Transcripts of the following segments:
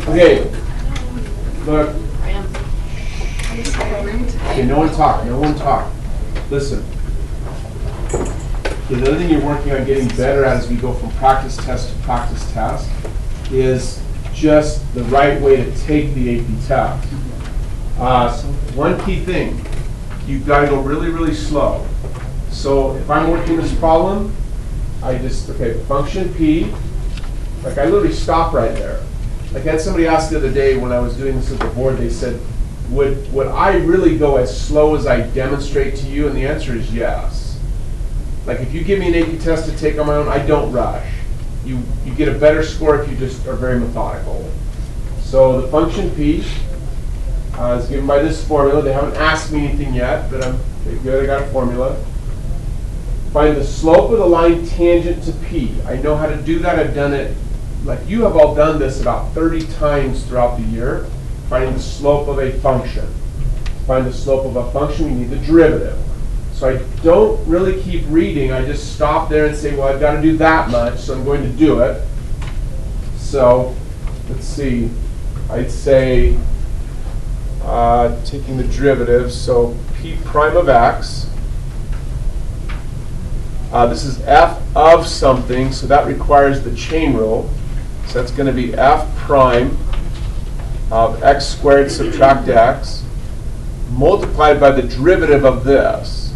Okay, look. Okay, no one talk, no one talk. Listen. The other thing you're working on getting better at as we go from practice test to practice test is just the right way to take the AP test. One key thing, you've got to go really, really slow. So if I'm working this problem, function P, like I literally stop right there. Like I had somebody ask the other day when I was doing this at the board, they said, would I really go as slow as I demonstrate to you? And the answer is yes. Like if you give me an AP test to take on my own, I don't rush. You get a better score if you just are very methodical. So the function P is given by this formula. They haven't asked me anything yet, but I'm good, I got a formula. Find the slope of the line tangent to P. I know how to do that. I've done it, like you have all done this about 30 times throughout the year. Finding the slope of a function. To find the slope of a function, we need the derivative. So I don't really keep reading. I just stop there and say, well, I've got to do that much, so I'm going to do it. So let's see. I'd say taking the derivative, so P prime of x. This is f of something, so that requires the chain rule. So that's going to be f prime of x squared subtract x multiplied by the derivative of this.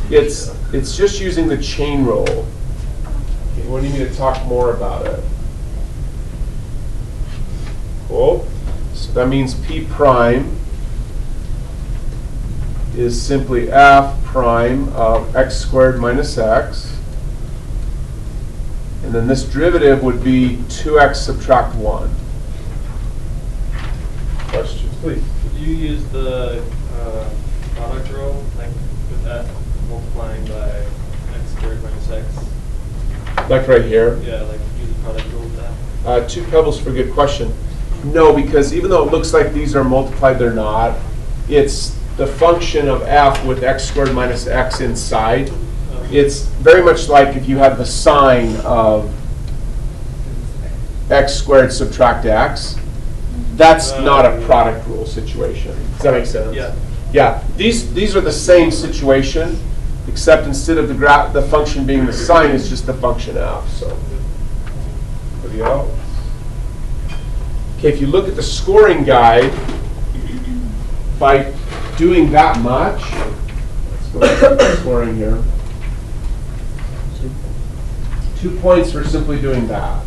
It's just using the chain rule. Okay, what do you need to talk more about it? Cool. So that means P prime is simply f prime of x squared minus x. And then this derivative would be 2x subtract 1. Questions, please? Could you use the product rule, like with f multiplying by x squared minus x? Like right here? Yeah, like use the product rule with that. 2 pebbles for a good question. No, because even though it looks like these are multiplied, they're not. It's the function of f with x squared minus x inside. It's very much like if you have the sign of x squared subtract x. That's not a product rule situation. Does that make sense? Yeah. Yeah. These are the same situation, except instead of the function being the sign, it's just the function f. So, anybody else? Okay. If you look at the scoring guide, by doing that much, let's go back to the scoring here. 2 points for simply doing that.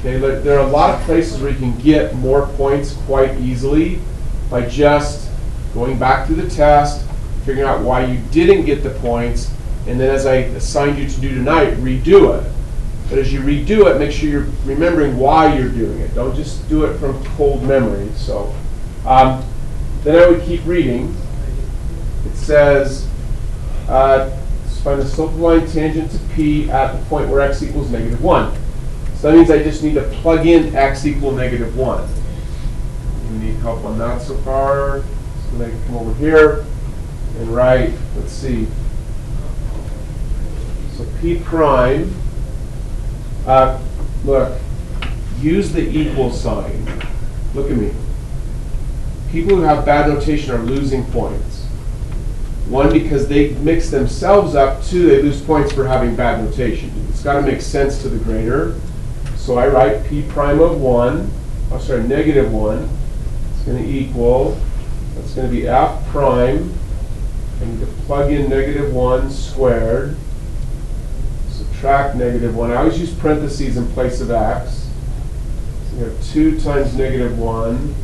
Okay, there are a lot of places where you can get more points quite easily by just going back through the test, figuring out why you didn't get the points, and then as I assigned you to do tonight, redo it. But as you redo it, make sure you're remembering why you're doing it. Don't just do it from cold memory. So then I would keep reading. It says, find the slope of the line tangent to P at the point where x equals -1. So that means I just need to plug in x equal -1. You need help on that so far. So I can come over here and write, let's see. So P prime, look, use the equal sign. Look at me. People who have bad notation are losing points. 1, because they mix themselves up. 2, they lose points for having bad notation. It's got to make sense to the grader. So I write P prime of -1. It's going to equal, that's going to be f prime. I need to plug in -1 squared. Subtract -1. I always use parentheses in place of x. So you have 2 times -1.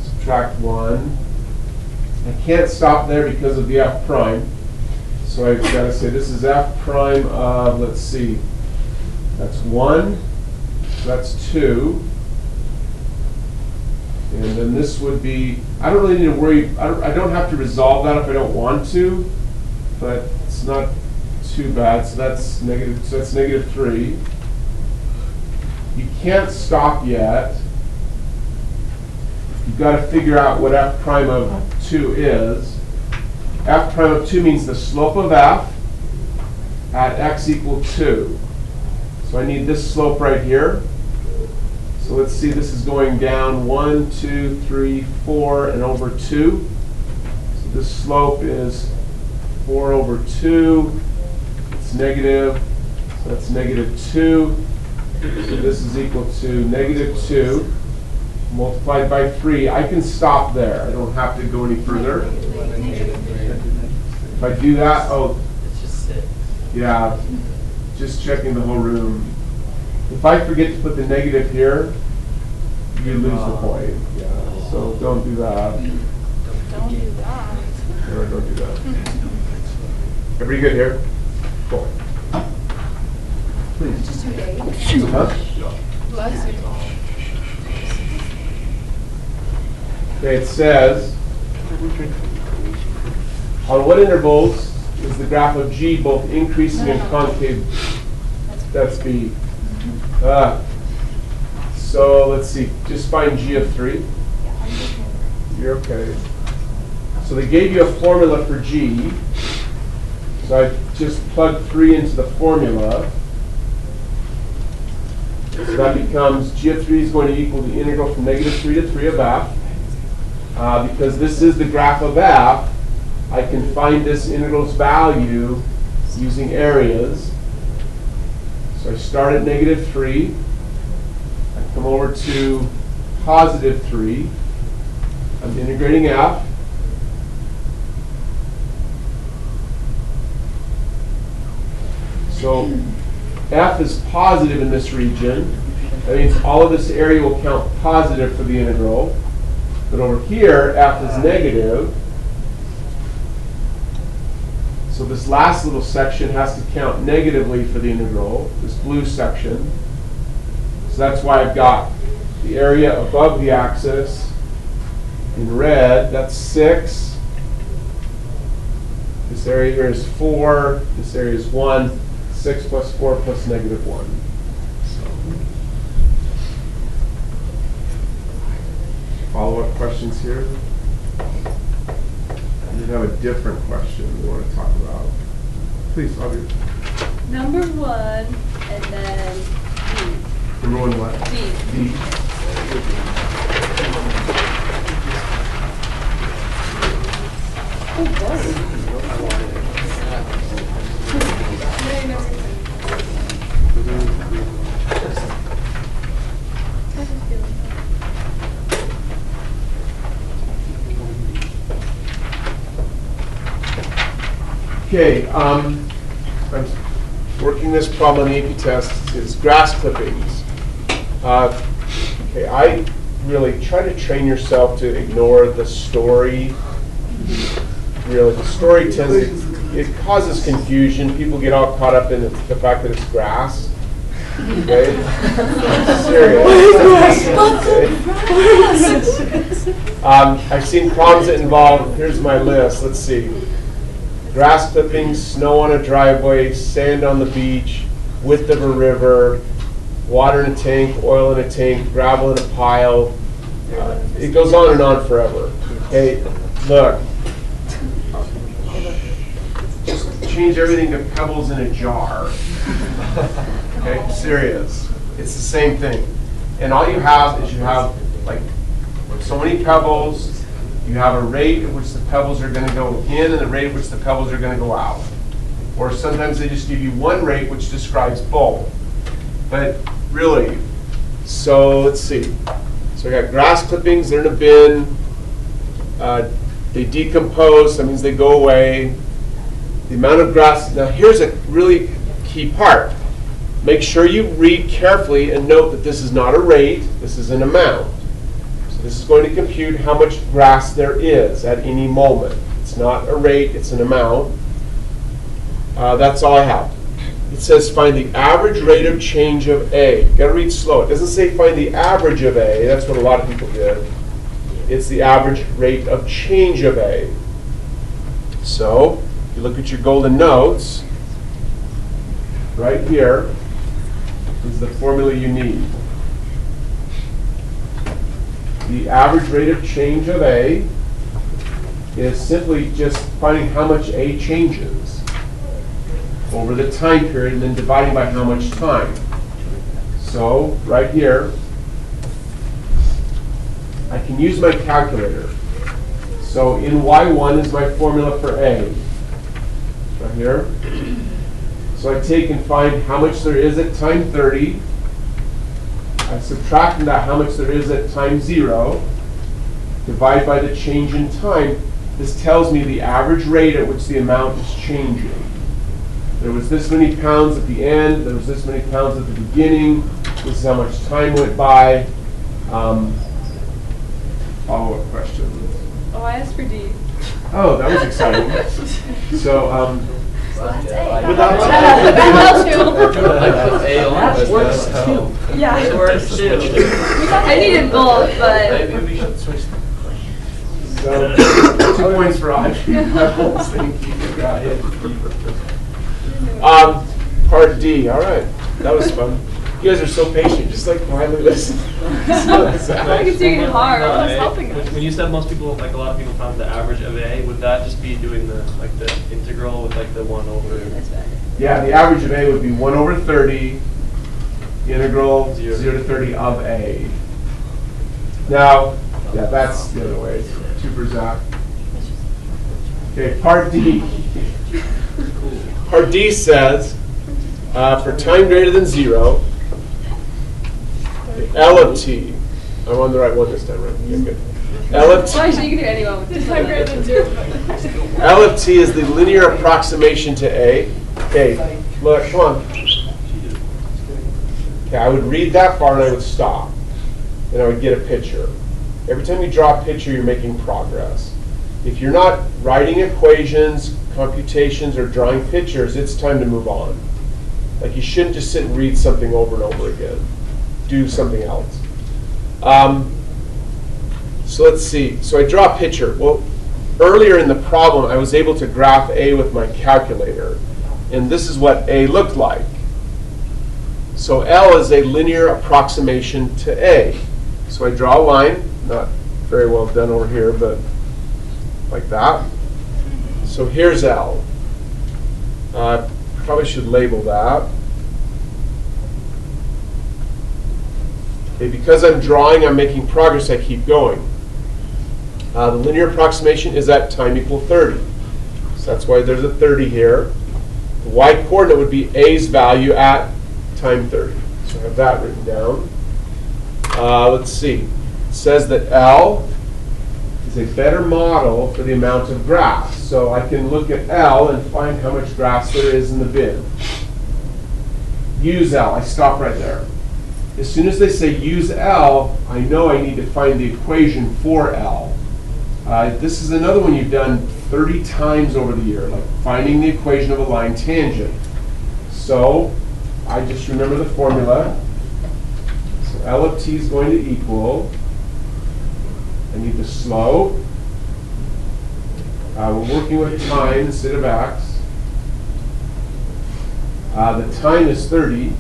Subtract 1. I can't stop there because of the f prime. So I've got to say this is f prime of, let's see, that's 1, so that's 2. And then this would be, I don't really need to worry, I don't have to resolve that if I don't want to, but it's not too bad. So that's -3. You can't stop yet. You've got to figure out what f prime of 2 is. F prime of 2 means the slope of f at x equal 2. So I need this slope right here. So let's see, this is going down 1, 2, 3, 4, and over 2. So this slope is 4 over 2. It's negative. So that's negative 2. So this is equal to negative 2 multiplied by 3. I can stop there. I don't have to go any further. If I do that, oh, It's just 6. yeah, just checking the whole room. If I forget to put the negative here, you lose the point. Yeah, so don't do that. Don't do that. No, don't do that. Everybody good here? Cool. Please. Just 2 days. Huh? Bless you. Okay, it says, on what intervals is the graph of G both increasing and concave? That's B. So let's see, just find G of 3. You're okay. So they gave you a formula for G. So I just plugged 3 into the formula. So that becomes G of 3 is going to equal the integral from negative 3 to 3 of f. Because this is the graph of f, I can find this integral's value using areas. So I start at negative 3. I come over to positive 3. I'm integrating f. So f is positive in this region. That means all of this area will count positive for the integral. But over here, f is negative. So this last little section has to count negatively for the integral, this blue section. So that's why I've got the area above the axis in red. That's 6. This area here is 4. This area is 1. 6 plus 4 plus negative 1. Follow-up questions here? You have a different question we want to talk about. Please, Audrey. Number 1, and then B. Number 1 what? B. B. Oh, boy. Okay, I'm working this problem on the AP test. It's grass clippings. Okay, I really try to train yourself to ignore the story. Really, the story tends to, it causes confusion. People get all caught up in the fact that it's grass. Okay? Serious. I've seen problems that involve, here's my list, let's see. Grass clippings, snow on a driveway, sand on the beach, width of a river, water in a tank, oil in a tank, gravel in a pile. It goes on and on forever. Okay, look. Just change everything to pebbles in a jar. Okay, serious. It's the same thing. And all you have is you have like so many pebbles. You have a rate at which the pebbles are going to go in and the rate at which the pebbles are going to go out. Or sometimes they just give you one rate which describes both. But really, so let's see. So I got grass clippings, they're in a bin. They decompose, that means they go away. The amount of grass, now here's a really key part. Make sure you read carefully and note that this is not a rate, this is an amount. This is going to compute how much grass there is at any moment. It's not a rate, it's an amount. That's all I have. It says find the average rate of change of A. You've got to read slow. It doesn't say find the average of A. That's what a lot of people did. It's the average rate of change of A. So, if you look at your golden notes, right here is the formula you need. The average rate of change of A is simply just finding how much A changes. over the time period, and then dividing by how much time. So right here, I can use my calculator. So in Y1 is my formula for A. Right here. So I take and find how much there is at time 30. I subtract from that how much there is at time 0. Divide by the change in time. This tells me the average rate at which the amount is changing. There was this many pounds at the end. There was this many pounds at the beginning. This is how much time went by. Follow-up questions? Oh, I asked for D. Oh, that was exciting. So, That's A. Without- That works too. Yeah. It works too. I needed both, but. Maybe we should switch them. so 2 points for Audrey. Thank you. Got it. Part D. All right. That was fun. You guys are so patient. Just like quietly listen. I can see it hard. I was A, helping us. when you said most people, like a lot of people found the average of A, would that just be doing the integral with like the 1 over? That's better. Yeah, the average of A would be 1 over 30, integral 0 0 to 30 of A. Now, yeah, that's the other way. 2 for Zach. Okay, part D. Part D says, for time greater than 0, L of t. I'm on the right one this time, right? Okay, good. L of t. Well, actually, you can do anyone with this. I'm greater than 0. L of t is the linear approximation to A. Okay, look, come on. Okay, I would read that far and I would stop. And I would get a picture. Every time you draw a picture, you're making progress. If you're not writing equations, computations, or drawing pictures, it's time to move on. Like, you shouldn't just sit and read something over and over again. Do something else. So let's see. So I draw a picture. Well, earlier in the problem, I was able to graph A with my calculator. And this is what A looked like. So L is a linear approximation to A. So I draw a line. Not very well done over here, but like that. So here's L. Probably should label that. Okay, because I'm drawing, I'm making progress, I keep going. The linear approximation is at time equal 30. So that's why there's a 30 here. The y-coordinate would be A's value at time 30. So I have that written down. Let's see. It says that L is a better model for the amount of grass. So I can look at L and find how much grass there is in the bin. Use L. I stop right there. As soon as they say use L, I know I need to find the equation for L. This is another one you've done 30 times over the year, like finding the equation of a line tangent. So I just remember the formula. So L of t is going to equal, I need the slope. We're working with time instead of x. The time is 30.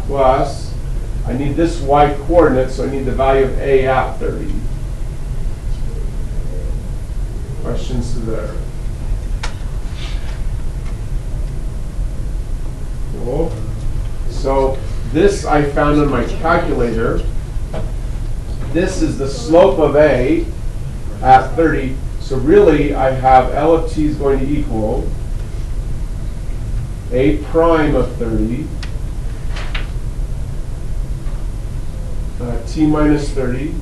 Plus, I need this y-coordinate, so I need the value of A at 30. Questions to there? Cool. So this I found on my calculator. This is the slope of A at 30. So really, I have L of t is going to equal A prime of 30 t minus 30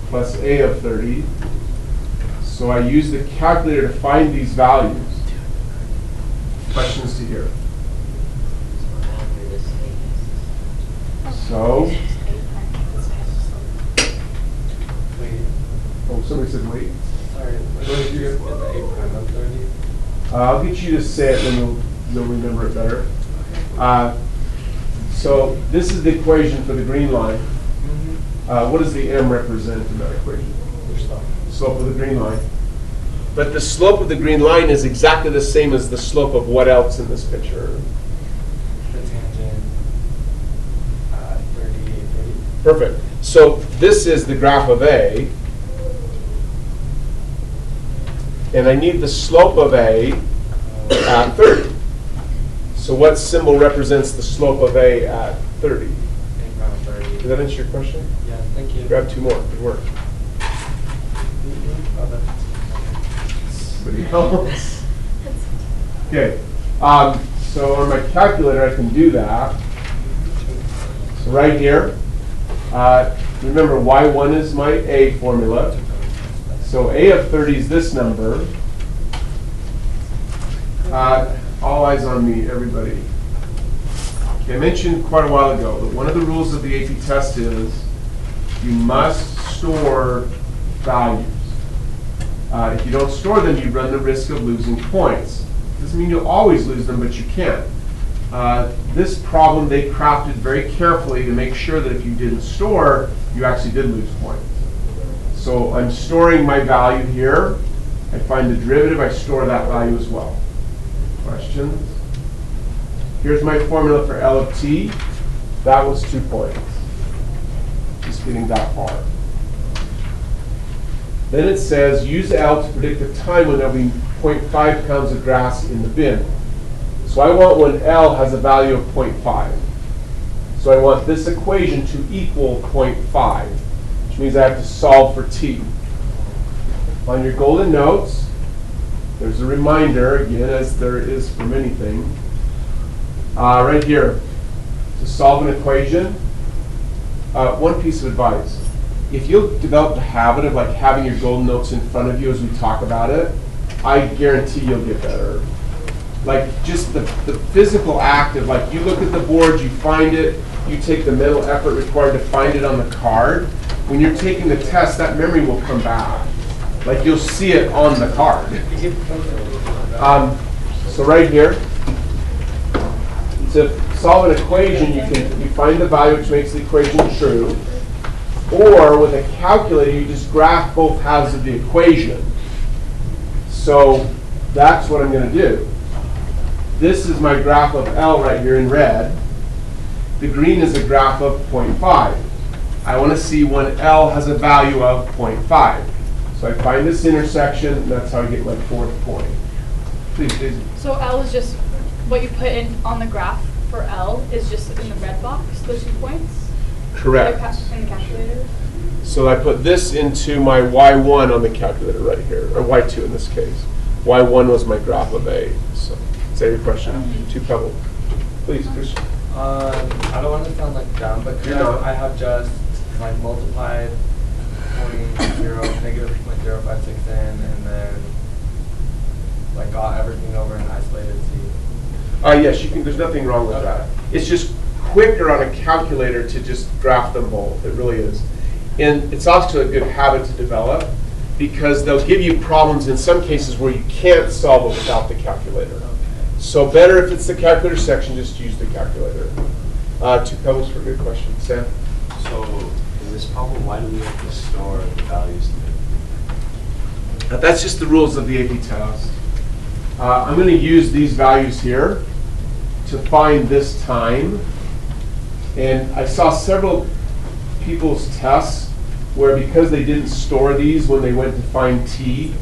plus A of 30. So I use the calculator to find these values. Questions to here? So, oh, somebody said wait. Sorry, what did you get the A prime of 30? I'll get you to say it, then you'll remember it better. So this is the equation for the green line. What does the m represent in that equation? Slope of the green line. But the slope of the green line is exactly the same as the slope of what else in this picture? The tangent 30, 30. Perfect. So this is the graph of A. And I need the slope of A at 30. So what symbol represents the slope of A at 30? Does that answer your question? Yeah, thank you. Grab two more. Good work. Anybody else? Okay. So on my calculator, I can do that. So right here, remember y1 is my A formula. So A of 30 is this number. All eyes on me, everybody. Okay, I mentioned quite a while ago that one of the rules of the AP test is you must store values. If you don't store them, you run the risk of losing points. Doesn't mean you'll always lose them, but you can. This problem they crafted very carefully to make sure that if you didn't store, you actually did lose points. So I'm storing my value here. I find the derivative, I store that value as well. Questions? Here's my formula for L of t. That was 2 points. Just getting that far. Then it says, use L to predict the time when there will be 0.5 pounds of grass in the bin. So I want when L has a value of 0.5. So I want this equation to equal 0.5, which means I have to solve for t. On your golden notes, there's a reminder, again, as there is for many things. Right here, to solve an equation, one piece of advice. If you'll develop the habit of like having your golden notes in front of you as we talk about it, I guarantee you'll get better. Like just the physical act of like you look at the board, you find it, you take the mental effort required to find it on the card. When you're taking the test, that memory will come back. Like you'll see it on the card. So right here, to solve an equation, you find the value which makes the equation true. Or with a calculator, you just graph both halves of the equation. So that's what I'm going to do. This is my graph of L right here in red. The green is a graph of 0.5. I want to see when L has a value of 0.5. So I find this intersection, and that's how I get my fourth point. Please, Daisy. So L is just what you put in on the graph for L is just in the red box, those 2 points? Correct. In the calculator? So I put this into my y1 on the calculator right here, or y2 in this case. y1 was my graph of A. So, is that your question? Two pebbles. Please, Christian. I don't want to sound like dumb, but could I have just like multiplied negative 0.056 in, and then like got everything over and isolated C? Yes, you can. There's nothing wrong with that. It's just quicker on a calculator to just graph them both. It really is. And it's also a good habit to develop because they'll give you problems in some cases where you can't solve it without the calculator. Okay. So better if it's the calculator section, just use the calculator. Two pebbles for a good question. Sam? So in this problem, why do we have to store the values? That's just the rules of the AP test. I'm going to use these values here to find this time. And I saw several people's tests where because they didn't store these when they went to find t,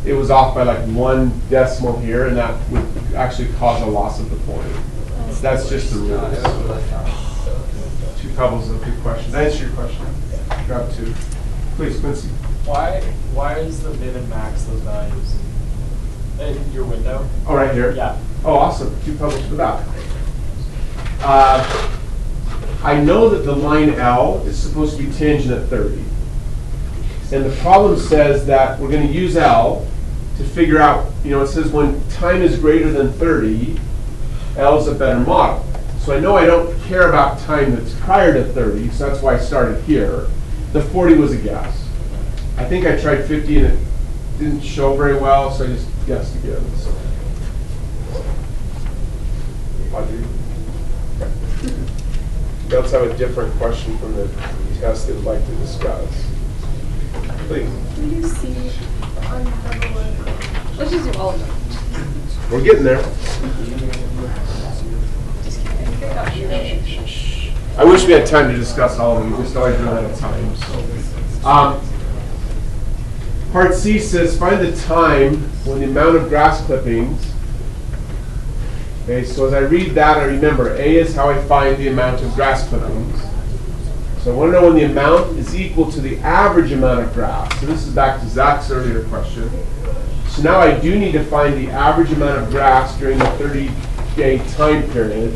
it was off by like 1 decimal here, and that would actually cause a loss of the point. That's just the rules. Two pebbles is a good question. That answer your question. Grab two. Please, Quincy. Why is the min and max those values in your window? Oh, right here? Yeah. Oh, awesome. Two pebbles for that. I know that the line L is supposed to be tangent at 30. And the problem says that we're going to use L to figure out, it says when time is greater than 30, L is a better model. So I know I don't care about time that's prior to 30, so that's why I started here. The 40 was a guess. I think I tried 50 and it didn't show very well, so I just guessed again. So. Audrey? Let's have a different question from the test they would like to discuss. Please. Can you see Untitled? Let's just do all of them. We're getting there. I wish we had time to discuss all of them. We just always run out of time. So. Part C says find the time when the amount of grass clippings. Okay, so as I read that, I remember A is how I find the amount of grass clippings. So I want to know when the amount is equal to the average amount of grass. So this is back to Zach's earlier question. So now I do need to find the average amount of grass during the 30-day time period.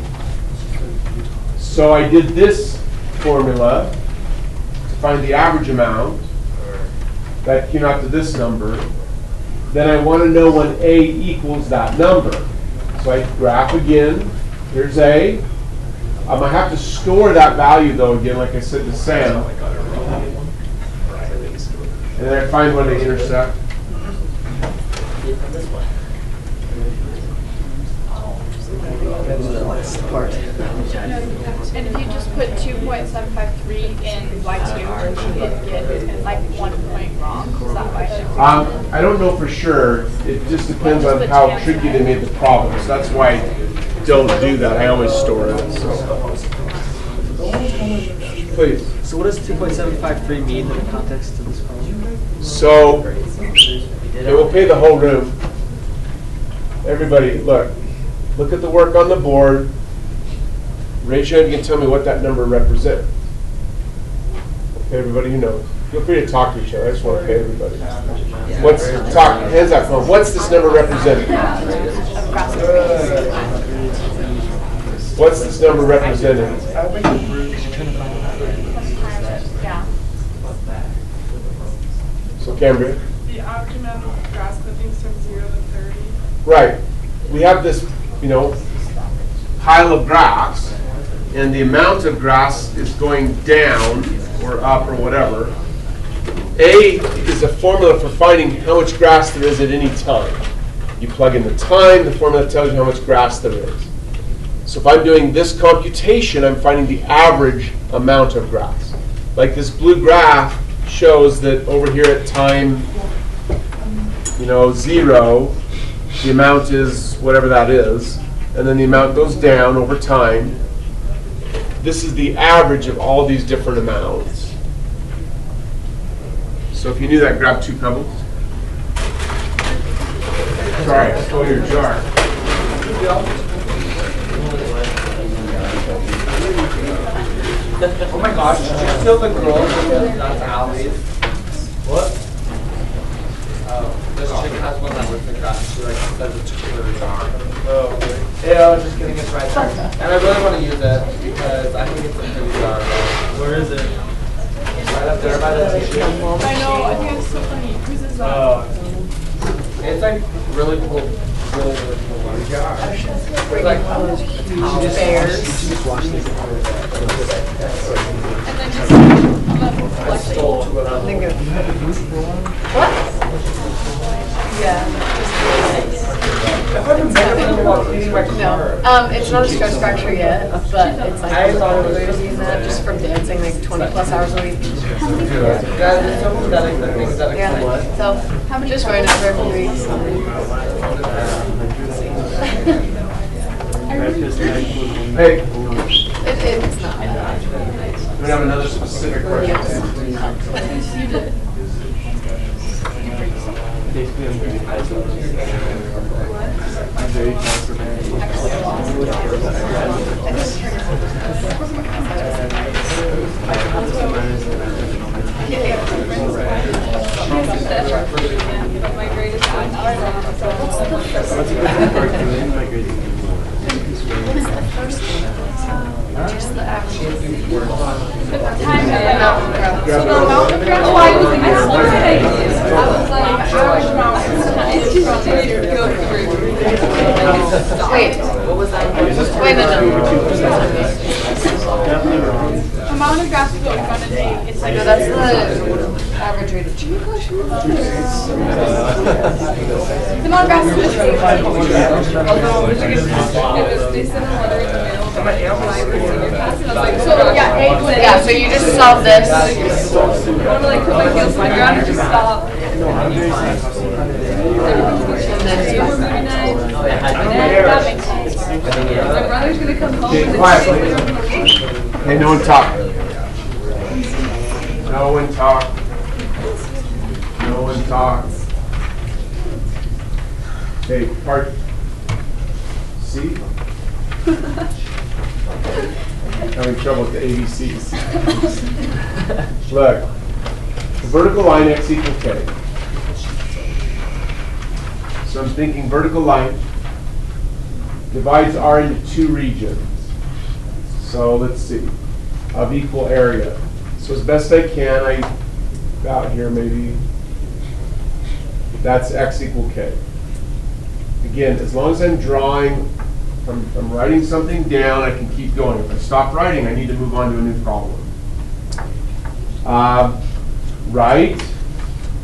So I did this formula to find the average amount. That came out to this number. Then I want to know when A equals that number. So I graph again. Here's A. I'm going to have to store that value, though, again, like I said to Sam. And then I find when they intersect. And if you just put 2.753 in Y2, you could get like 1 point wrong. Is that right? I don't know for sure. It just depends on how tricky they made the problem. So that's why I don't do that. I always store it. So. Please. So what does 2.753 mean in the context of this problem? So it will pay the whole room. Everybody, look at the work on the board. Raise your hand, you can tell me what that number represents. Okay, everybody who knows. Feel free to talk to each other. I just want to pay everybody. Hands up, come on. What's this number representing? What's this number representing? Yeah. So Cambria? The average amount of grass clippings from 0 to 30. Right. We have this, pile of grass, and the amount of grass is going down or up or whatever. A is a formula for finding how much grass there is at any time. You plug in the time, the formula tells you how much grass there is. So if I'm doing this computation, I'm finding the average amount of grass. Like this blue graph shows that over here at time 0, the amount is whatever that is, and then the amount goes down over time. This is the average of all these different amounts. So if you knew that, grab 2 pebbles. Sorry, I stole your jar. Oh my gosh, did you steal the girl from That's Alley's? What? This chick has one that with the grass. She says it's her jar. Oh, okay. Yeah, I was just getting it right there. And I really want to use it because I think it's a pretty jar. Where is it? Right up there by the tissue. I know, I think it's so funny. Whose is that? It's really cool. Really cool one. Jar. It's like huge bears. And then just I stole 2 of them. what? Yeah. I've been better about cleaning my car. No, it's not a stress fracture yet, but it's like I thought it was using that just from dancing like 20+ hours a week. Yeah, there's some pathetic things that Yeah. So just going over every week. Hey, It's not bad. we have another specific question. Basically, I'm very My greatest Just the average. time and the amount of grass. So the amount of grass, why was I was like, average amount. It's just to go through. Wait, what was that? Wait, no. Amount of grass is what we're gonna take. It's like No, that's the average rate of change. the amount of grass is just. They sent a letter in the mail. So Yeah, so you just solve this. I want to like put my heels on the ground and just stop. That makes sense. My brother's gonna come home Okay, and quiet, please. Hey, no one talk. No one talk. No one one talk. Okay, part C. Having trouble with the ABCs. Look, the vertical line x equals k. So I'm thinking vertical line divides R into two regions. So let's see, of equal area. So as best I can, about here maybe, that's x equal k. Again, as long as I'm drawing, I'm writing something down, I can keep going. If I stop writing, I need to move on to a new problem. Write,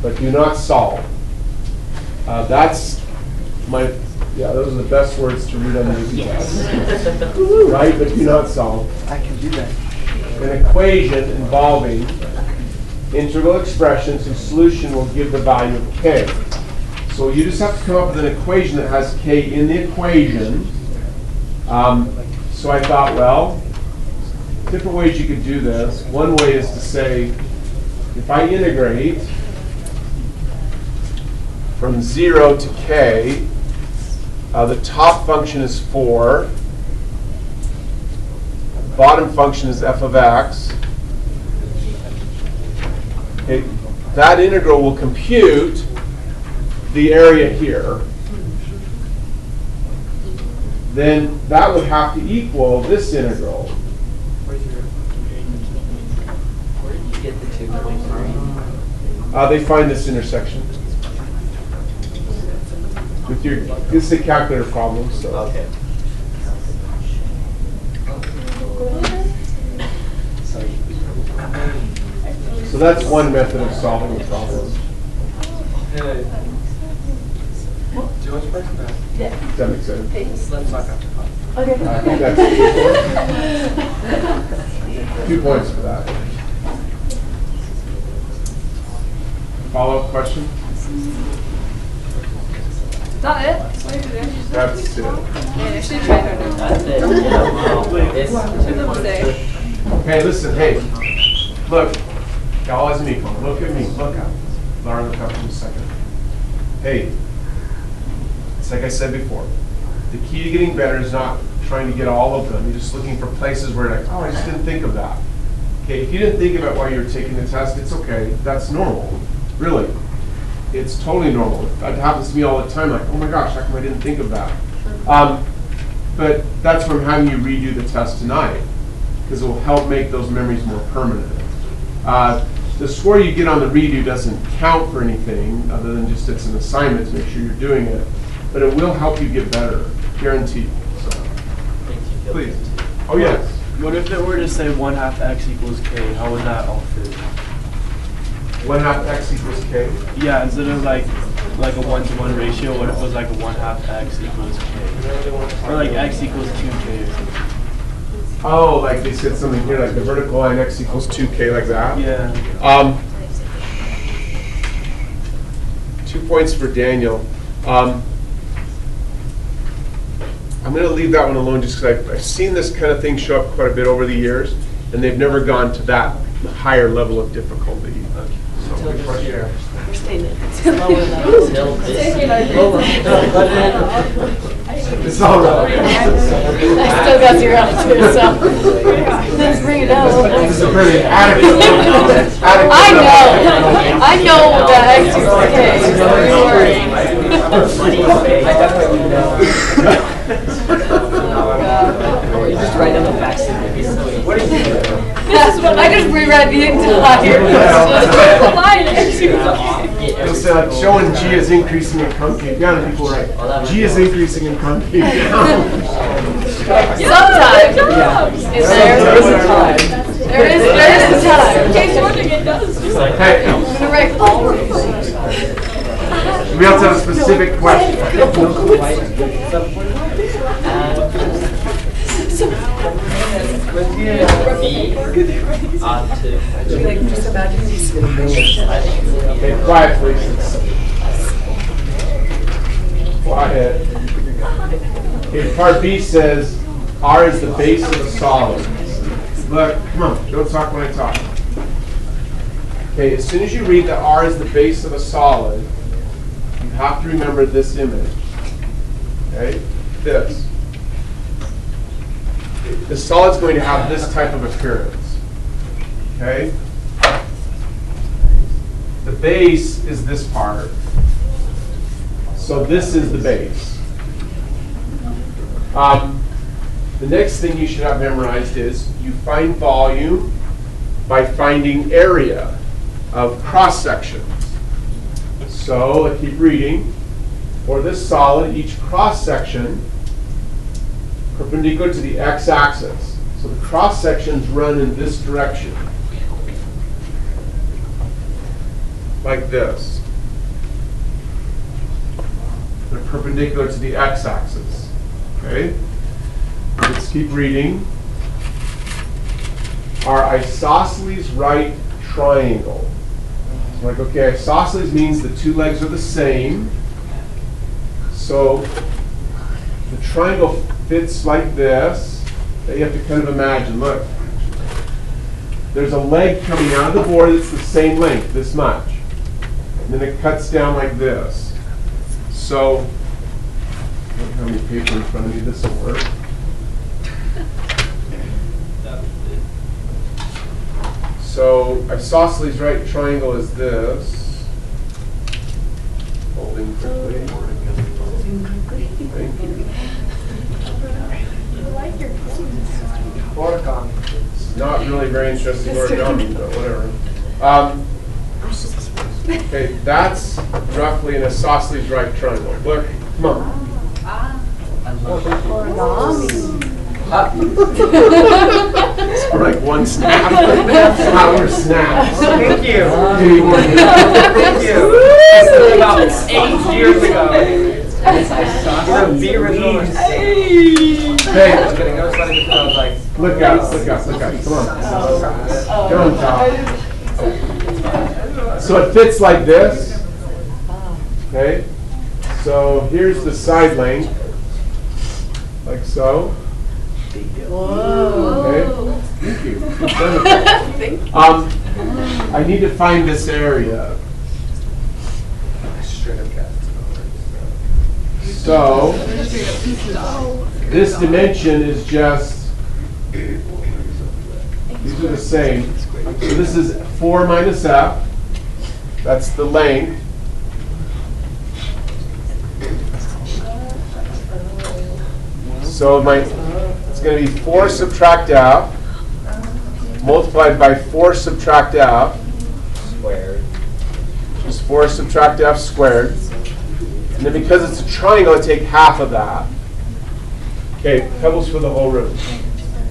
but do not solve. That's my, yeah, those are the best words to read on the AP test. Write, but do not solve. I can do that. An equation involving integral expressions whose solution will give the value of k. So you just have to come up with an equation that has k in the equation. So I thought, well, different ways you could do this. One way is to say, if I integrate from 0 to k, the top function is 4, the bottom function is f of x. Okay, that integral will compute the area here. Then that would have to equal this integral. Where did you get the 2.3? They find this intersection. With your, this is a calculator problem, so. Okay. So that's one method of solving the problem. Hey. Do you want to break that? Does that make sense? Let's talk after class. I think that's 2 points for that. Follow-up question? Is that it? That's it. Yeah, I should try harder. That's it. It's 2.3. Okay, listen, hey, look, y'all as me, look at me, look up. Laura, look up in a second. Hey, it's like I said before, the key to getting better is not trying to get all of them. You're just looking for places where like, oh, I just didn't think of that. Okay, if you didn't think of it while you were taking the test, it's okay. That's normal, really. It's totally normal. That happens to me all the time, like, oh my gosh, how come I didn't think of that? But that's why I'm having you redo the test tonight, because it will help make those memories more permanent. The score you get on the redo doesn't count for anything other than just it's an assignment to make sure you're doing it, but it will help you get better, guaranteed. So, please. Oh yes. What if it were to say 1/2 x equals k? How would that all fit? 1/2 x equals k. Yeah, instead of like a 1-to-1 ratio, what if it was like a 1/2 x equals k? Or like x equals 2k or something. Oh, like they said something here, like the vertical line x equals 2k, like that? Yeah. 2 points for Daniel. I'm going to leave that one alone just because I've seen this kind of thing show up quite a bit over the years, and they've never gone to that higher level of difficulty. So, good question. It's all right. I still got 0 too, so let's bring it down a little This is a bit. pretty adequate. I know that X is okay. Don't worry. You just write down the facts. What are you doing? I just reread the entire line. It'll say like showing G is increasing in concave down, and people write G is increasing in concave down. Sometimes. There is a time. There is a time. In case wondering, it does. Hey, I'm gonna write all of these. we also have a specific question. Okay, quiet, please. Quiet. Okay, part B says R is the base of a solid. Look, come on, don't talk when I talk. Okay, as soon as you read that R is the base of a solid, you have to remember this image. Okay, this. The solid's going to have this type of appearance. Okay? The base is this part. So this is the base. The next thing you should have memorized is you find volume by finding area of cross sections. So let's keep reading. For this solid, each cross section perpendicular to the x-axis. So the cross sections run in this direction, like this. They're perpendicular to the x-axis. Okay. Let's keep reading. Our isosceles right triangle. So like, okay, isosceles means the two legs are the same. So the triangle fits like this. That you have to kind of imagine. Look, there's a leg coming out of the board that's the same length, this much. And then it cuts down like this. So, I don't have any paper in front of me, this will work. So, isosceles right triangle is this. Folding quickly. Thank you. It's not really very interesting origami, but whatever. Okay, that's roughly an isosceles right triangle. Look, come on. It's for like one snap. Power snaps. Thank you. Okay, Thank you. About 8 years ago. The original. Hey, look out, look out, look out. Come on. Don't talk. So it fits like this. Okay. So here's the side length. Like so. Whoa. Okay. Thank you. Thank you. I need to find this area. So this dimension is just, these are the same. So this is 4 minus f. That's the length. So it's going to be 4 subtract f multiplied by 4 subtract f Squared. is 4 subtract f squared. And then because it's a triangle, I take half of that. Okay, pebbles for the whole room.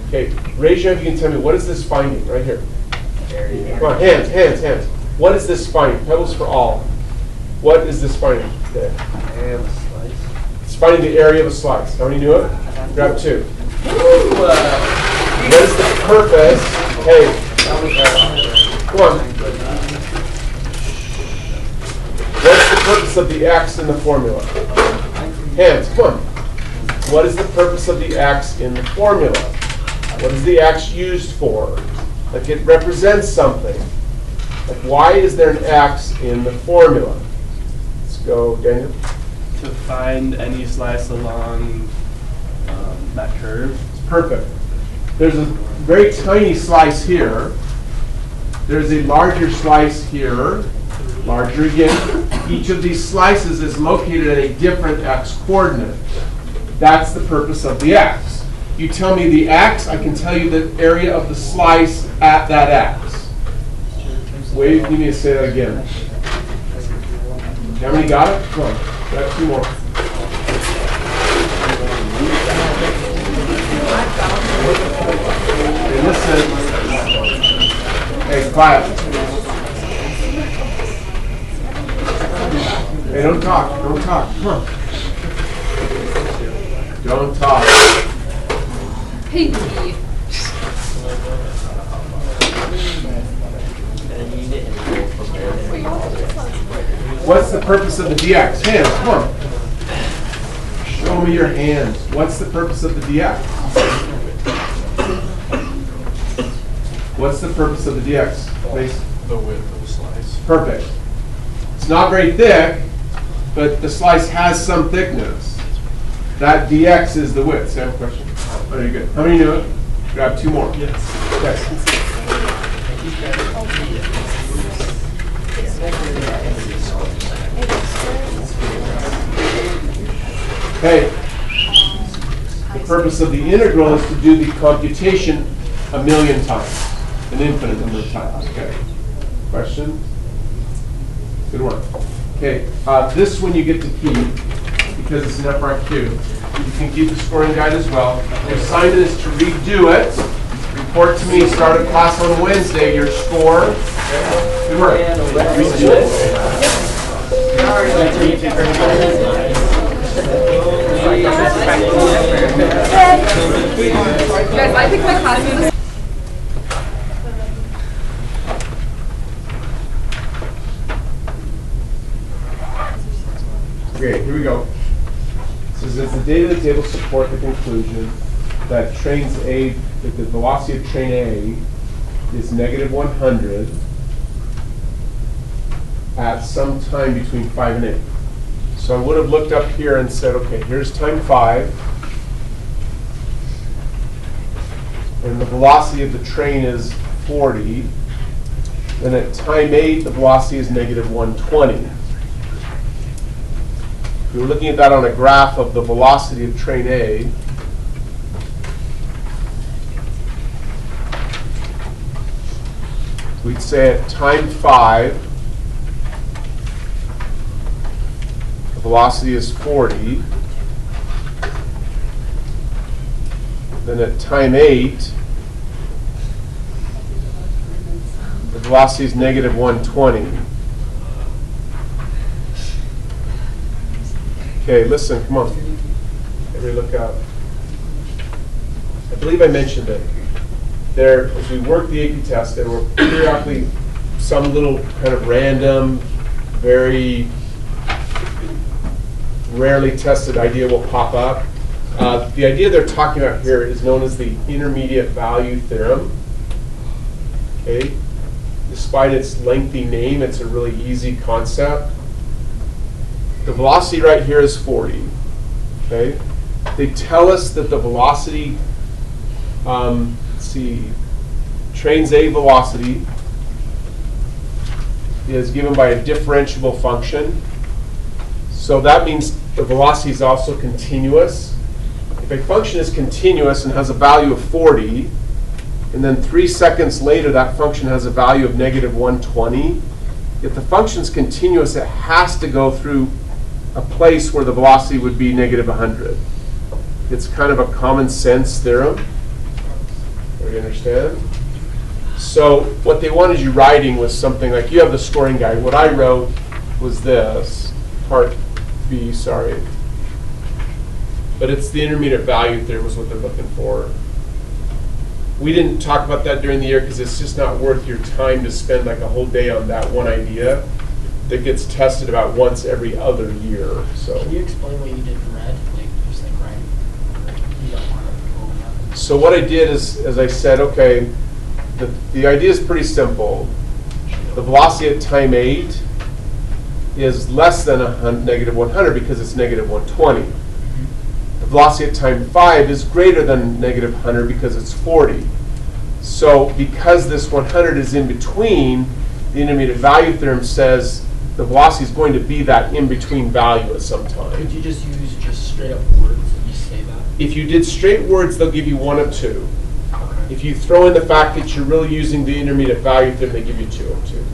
Okay, raise your hand if you can tell me, what is this finding right here? Come on, hands, hands, hands. What is this finding? Pebbles for all. What is this finding? Okay. It's finding the area of a slice. How many knew it? Grab 2. What is the purpose? Hey, come on. What's the purpose of the x in the formula? Hands, come on. What is the purpose of the x in the formula? What is the x used for? Like it represents something. Like why is there an x in the formula? Let's go, Daniel. To find any slice along that curve. It's perfect. There's a very tiny slice here. There's a larger slice here. Larger again. Each of these slices is located at a different x coordinate. That's the purpose of the x. You tell me the x, I can tell you the area of the slice at that x. Wait, you need to say that again. How many got it? Come on, got 2 more. Okay, listen. Hey, quiet. Hey, don't talk. Don't talk. Come on. Don't talk. Hey, What's the purpose of the dx? Hands, come on. Show me your hands. What's the purpose of the dx? What's the purpose of the dx? Please. The width of the slice. Perfect. It's not very thick, but the slice has some thickness. That dx is the width. Sam, question? Very good. How many knew it? Grab 2 more. Yes. Okay. The purpose of the integral is to do the computation a million times, an infinite number of times. Okay. Question? Good work. Okay. This one you get to keep because it's an FRQ. You can keep the scoring guide as well. The assignment is to redo it. Report to me, start of class on Wednesday, your score. Good work. Guys, I think my classmates. Okay, here we go. It says, does the data of the table support the conclusion that the velocity of train A is negative 100 at some time between 5 and 8? So I would have looked up here and said, okay, here's time 5. And the velocity of the train is 40. Then at time 8, the velocity is negative 120. If we were looking at that on a graph of the velocity of train A, we'd say at time 5, the velocity is 40. Then at time 8, the velocity is negative 120. Okay, listen, come on. Everybody look up. I believe I mentioned it. There, as we work the AP test, there were periodically some little kind of random, very rarely tested idea will pop up. The idea they're talking about here is known as the intermediate value theorem. Okay? Despite its lengthy name, it's a really easy concept. The velocity right here is 40. Okay? They tell us that the velocity, let's see, train's A velocity is given by a differentiable function. So that means the velocity is also continuous. If a function is continuous and has a value of 40, and then 3 seconds later that function has a value of negative 120, if the function's continuous, it has to go through a place where the velocity would be negative 100. It's kind of a common sense theorem. Do you understand? So what they wanted you writing was something like, you have the scoring guide. What I wrote was this, part B, sorry. But it's the intermediate value theorem is what they're looking for. We didn't talk about that during the year because it's just not worth your time to spend like a whole day on that one idea that gets tested about once every other year. So can you explain what you did in red? Like just like right. You don't want to go over that. So what I did is, as I said, okay, the idea is pretty simple. The velocity at time 8 is less than negative 100 because it's negative 120. The velocity at time 5 is greater than negative 100 because it's 40. So because this 100 is in between, the intermediate value theorem says the velocity is going to be that in-between value at some time. Could you just use just straight up words and just say that? If you did straight words, they'll give you 1 of 2. Okay. If you throw in the fact that you're really using the intermediate value theorem, they give you 2 of 2.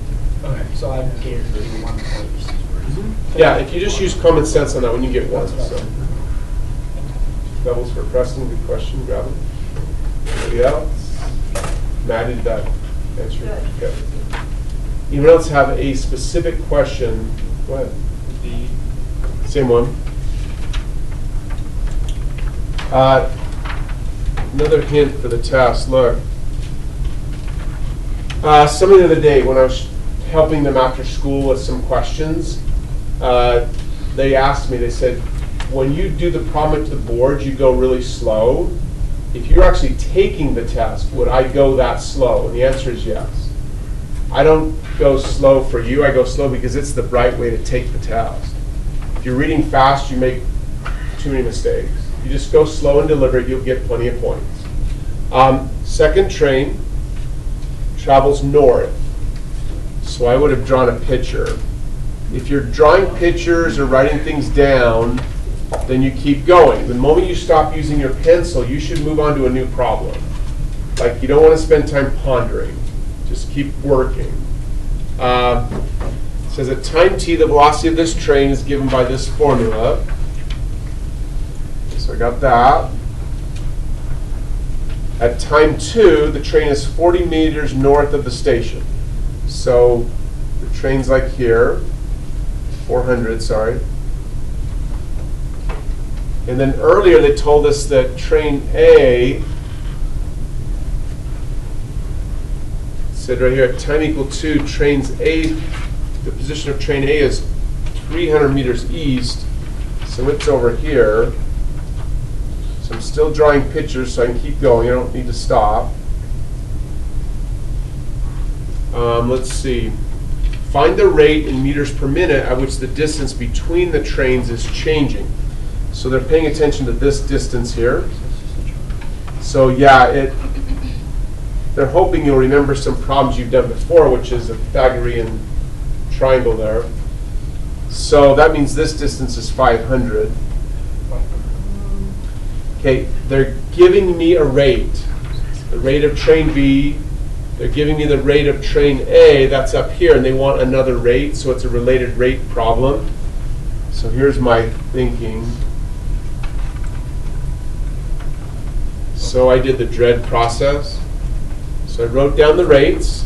Okay, so I gave you 1 point use these words. Yeah, if you just use common sense on that one, you get 1. So. Doubles for Preston, good question, grab it. Anybody else? Maddie, did that answer? Okay. Anyone else have a specific question? Go ahead. Same one. Another hint for the test. Look, somebody the other day when I was helping them after school with some questions, they asked me, they said, when you do the problem to the board, you go really slow. If you're actually taking the test, would I go that slow? And the answer is yes. I don't go slow for you, I go slow because it's the right way to take the test. If you're reading fast, you make too many mistakes. You just go slow and deliberate, you'll get plenty of points. Second train travels north. So I would have drawn a picture. If you're drawing pictures or writing things down, then you keep going. The moment you stop using your pencil, you should move on to a new problem. Like, you don't want to spend time pondering. Just keep working. It says at time t, the velocity of this train is given by this formula. So I got that. At time 2, the train is 40 meters north of the station. So the train's like here, 400, sorry. And then earlier they told us that train A, said right here at time equal 2, trains A, the position of train A is 300 meters east, so it's over here. So I'm still drawing pictures so I can keep going, I don't need to stop. Let's see. Find the rate in meters per minute at which the distance between the trains is changing. So they're paying attention to this distance here. So yeah, they're hoping you'll remember some problems you've done before, which is a Pythagorean triangle there. So that means this distance is 500. Okay, they're giving me a rate. The rate of train B. They're giving me the rate of train A, that's up here, and they want another rate, so it's a related rate problem. So here's my thinking. So I did the dread process. So I wrote down the rates.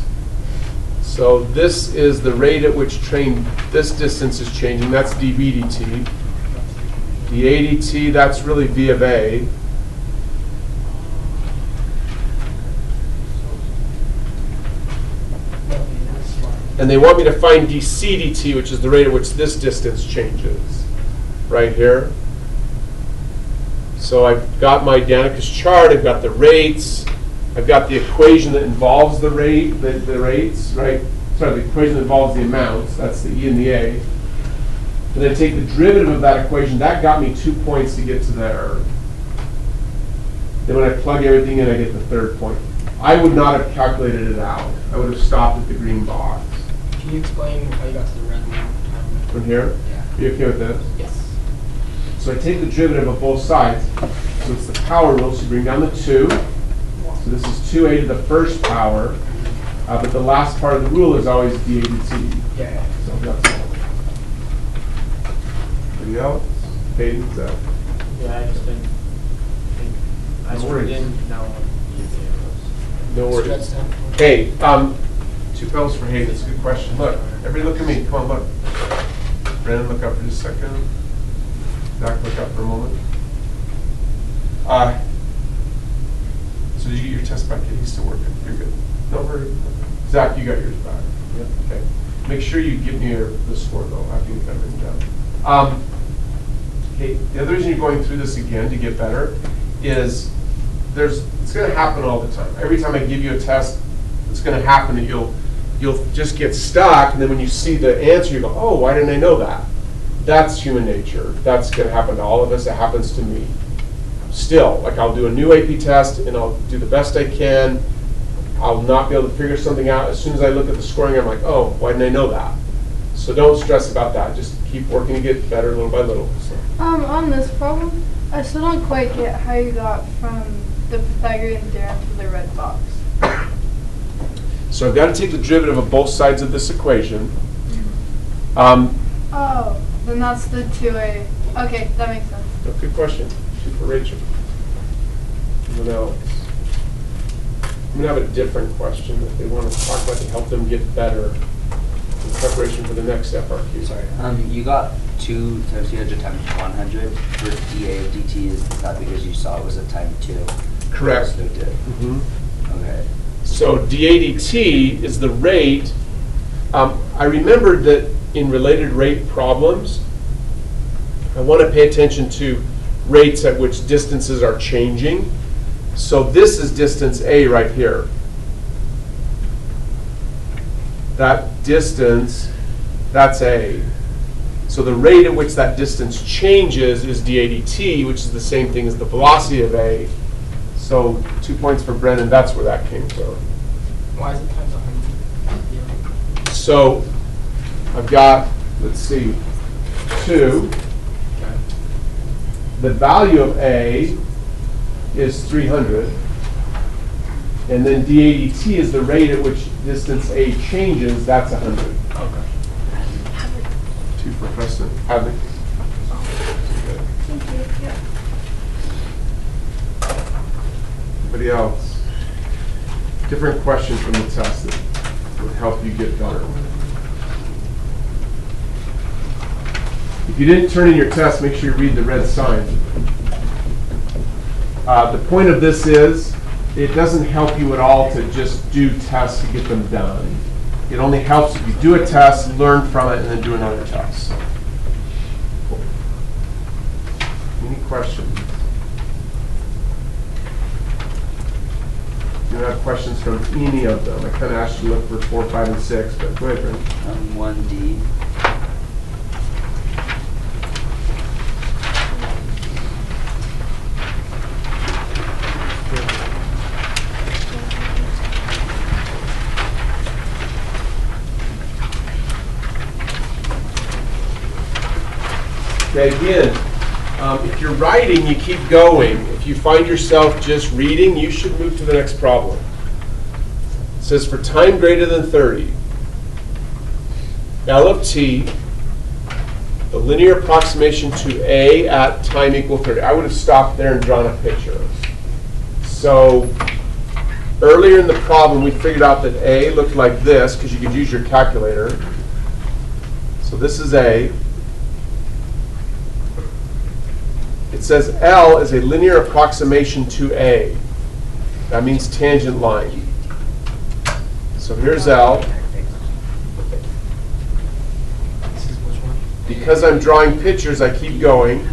So this is the rate at which this distance is changing, that's dB dt. dA dt, that's really V of A. And they want me to find dc dt, which is the rate at which this distance changes, right here. So I've got my Danicus chart, I've got the rates, I've got the equation that involves the rates, right? Sorry, the equation that involves the amounts, that's the E and the A. And then take the derivative of that equation, that got me 2 points to get to there. Then when I plug everything in, I get the third point. I would not have calculated it out. I would have stopped at the green box. Can you explain how you got to the red one? From here? Yeah. Are you okay with this? Yes. So I take the derivative of both sides. So it's the power rule, so you bring down the 2. So this is 2a to the first power. But the last part of the rule is always dA dt. Yeah. So that's all. Anybody else? Hayden, is that? Yeah, I just didn't think. I No just worries. didn't know what No worries. Hey, 2 bells for Hayden. That's a good question. Look, everybody look at me. Come on, look. Brandon, look up for just a second. Zach, look up for a moment. So did you get your test back? He's still working. You're good. No worries. Zach, you got yours back. Yep. Okay. Make sure you give me the score though after you've got it written down. Okay. The other reason you're going through this again to get better is it's going to happen all the time. Every time I give you a test, it's going to happen that you'll just get stuck, and then when you see the answer, you go, oh, why didn't I know that? That's human nature. That's going to happen to all of us. It happens to me. Still, like I'll do a new AP test, and I'll do the best I can. I'll not be able to figure something out. As soon as I look at the scoring, I'm like, oh, why didn't I know that? So don't stress about that. Just keep working to get better little by little. So. On this problem, I still don't quite get how you got from the Pythagorean theorem to the red box. So I've got to take the derivative of both sides of this equation. Oh, then that's the 2a. Okay, that makes sense. Good question. Two for Rachel. Anyone else? I'm going to have a different question that they want to talk about to help them get better in preparation for the next FRQ. Sorry. You got 2 times 300 times 100 for dA of dt. Is that because you saw it was at time 2? Correct. So it did. Okay. So dA dt is the rate. I remembered that in related rate problems, I want to pay attention to rates at which distances are changing. So this is distance A right here. that distance, that's A. So the rate at which that distance changes is dA dt, which is the same thing as the velocity of A. So 2 points for Brennan, that's where that came from. Why is it times 100? So I've got, let's see, 2. The value of A is 300. And then dA dt is the rate at which distance A changes, that's 100. Okay. 2 for Preston. Hadley. Anybody else? Different question from the test that would help you get better. If you didn't turn in your test, make sure you read the red sign. The point of this is, it doesn't help you at all to just do tests to get them done. It only helps if you do a test, learn from it, and then do another test. Any questions? You don't have questions from any of them. I kind of asked you to look for 4, 5, and 6, but go ahead, Brent. 1D. Okay, again, if you're writing, you keep going. If you find yourself just reading, you should move to the next problem. It says for time greater than 30, L of t, the linear approximation to A at time equal 30. I would have stopped there and drawn a picture. So earlier in the problem, we figured out that A looked like this, because you could use your calculator. So this is A. It says L is a linear approximation to A. That means tangent line. So here's L. Because I'm drawing pictures, I keep going.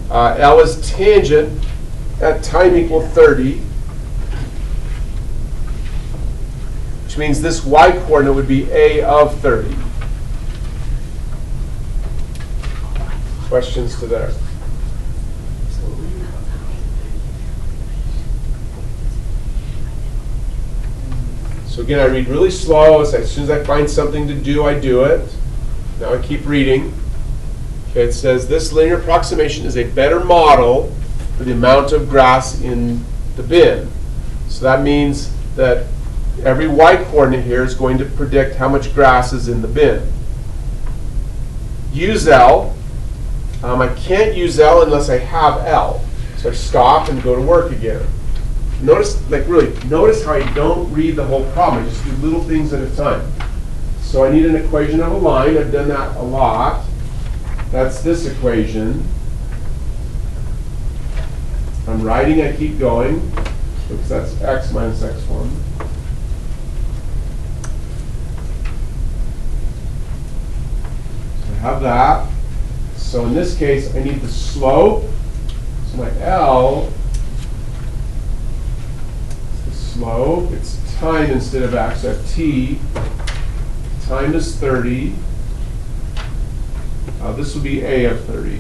L is tangent at time equal 30, which means this y coordinate would be A of 30. Questions to there? So again, I read really slow. As soon as I find something to do, I do it. Now I keep reading. Okay, it says this linear approximation is a better model for the amount of grass in the bin. So that means that every y coordinate here is going to predict how much grass is in the bin. Use L. I can't use L unless I have L. So I stop and go to work again. Notice, notice how I don't read the whole problem. I just do little things at a time. So I need an equation of a line. I've done that a lot. That's this equation. I'm writing, I keep going. Because that's x minus x1. So I have that. So in this case, I need the slope. So my L, the slope, it's time instead of x. So I have t. Time is 30. This will be A of 30.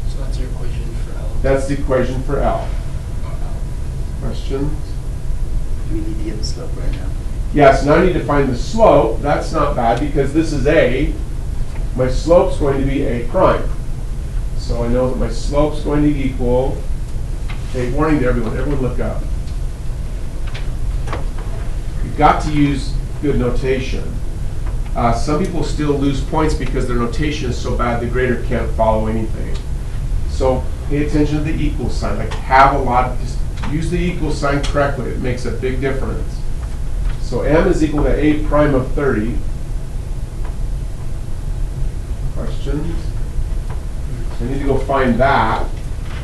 So that's your equation for L. That's the equation for L. Questions? Do we need to get the slope right now? Yes, now I need to find the slope. That's not bad because this is A. My slope's going to be A prime. So I know that my slope's going to equal, okay, warning to everyone, look up. You've got to use good notation. Some people still lose points because their notation is so bad the grader can't follow anything. So pay attention to the equal sign. Like just use the equal sign correctly. It makes a big difference. So m is equal to A prime of 30. Questions? I need to go find that.